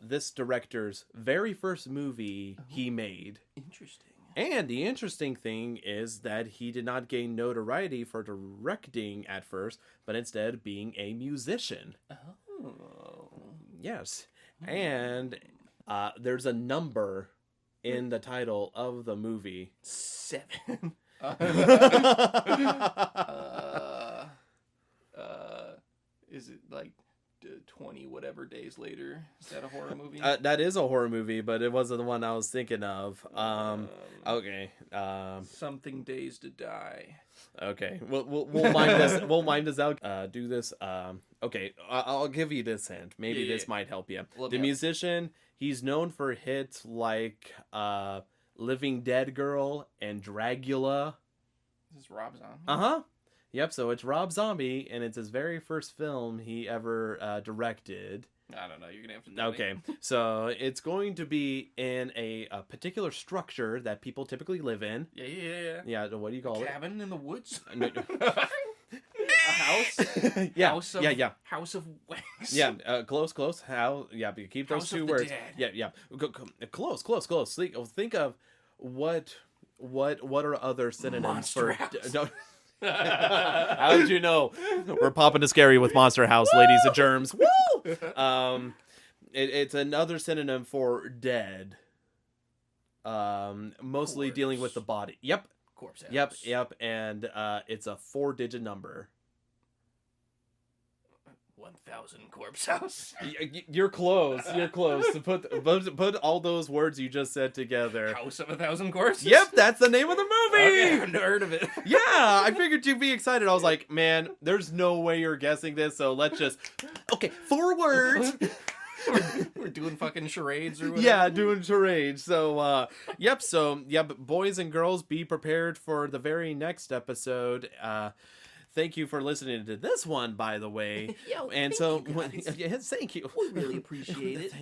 this director's very first movie he made. Interesting. And the interesting thing is that he did not gain notoriety for directing at first, but instead being a musician. Oh. Yes. And there's a number in the title of the movie. 7. Is it like 20 whatever days later? Is that a horror movie? That is a horror movie, but it wasn't the one I was thinking of. Okay. Something Days to Die. Okay. We'll mind this. We'll mind this out. Do this. Okay. I'll give you this hint. Maybe this might help you. The musician. He's known for hits like Living Dead Girl and Dragula. This is Rob Zombie. Yep, so it's Rob Zombie, and it's his very first film he ever directed. I don't know, you're going to have to tell Okay, me. so it's going to be in a particular structure that people typically live in. Yeah, what do you call it? Cabin in the woods? A house? House of Wax. Yeah, close. How? Yeah, but keep those House two of the words. Dead. Yeah. Close. Think of what are other synonyms Monster for? House. No. How did you know? We're popping the scary with Monster House, ladies and germs. Woo! It's another synonym for dead. Mostly Corpse. dealing with the body. Yep. Corpse House. Yep. And it's a 4-digit number. 1,000 Corpse House. You're close. To put all those words you just said together. House of 1,000 Corpses? Yep, that's the name of the movie. Okay, I've never heard of it. Yeah, I figured you'd be excited. I was like, man, there's no way you're guessing this, so let's just... Okay, 4 words. We're doing fucking charades or whatever. Yeah, doing charades. So, boys and girls, be prepared for the very next episode. Thank you for listening to this one, by the way. Yes, thank you. We really appreciate it.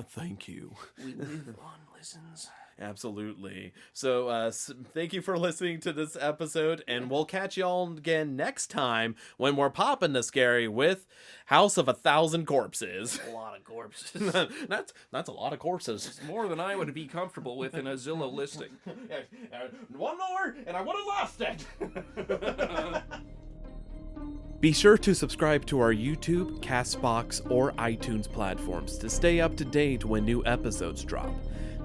Thank you. We live on listens. Absolutely. So, thank you for listening to this episode, and we'll catch y'all again next time when we're popping the scary with House of 1,000 Corpses. A lot of corpses. That's a lot of corpses. It's more than I would be comfortable with in a Zillow listing. One more, and I would have lost it. Be sure to subscribe to our YouTube, Castbox, or iTunes platforms to stay up to date when new episodes drop.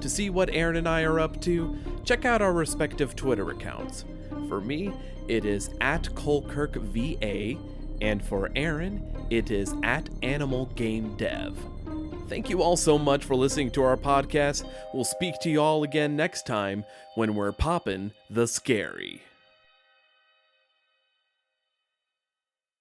To see what Aaron and I are up to, check out our respective Twitter accounts. For me, it is @CoalkirkVA, and for Aaron, it is @AnimalGameDev. Thank you all so much for listening to our podcast. We'll speak to you all again next time when we're popping the scary.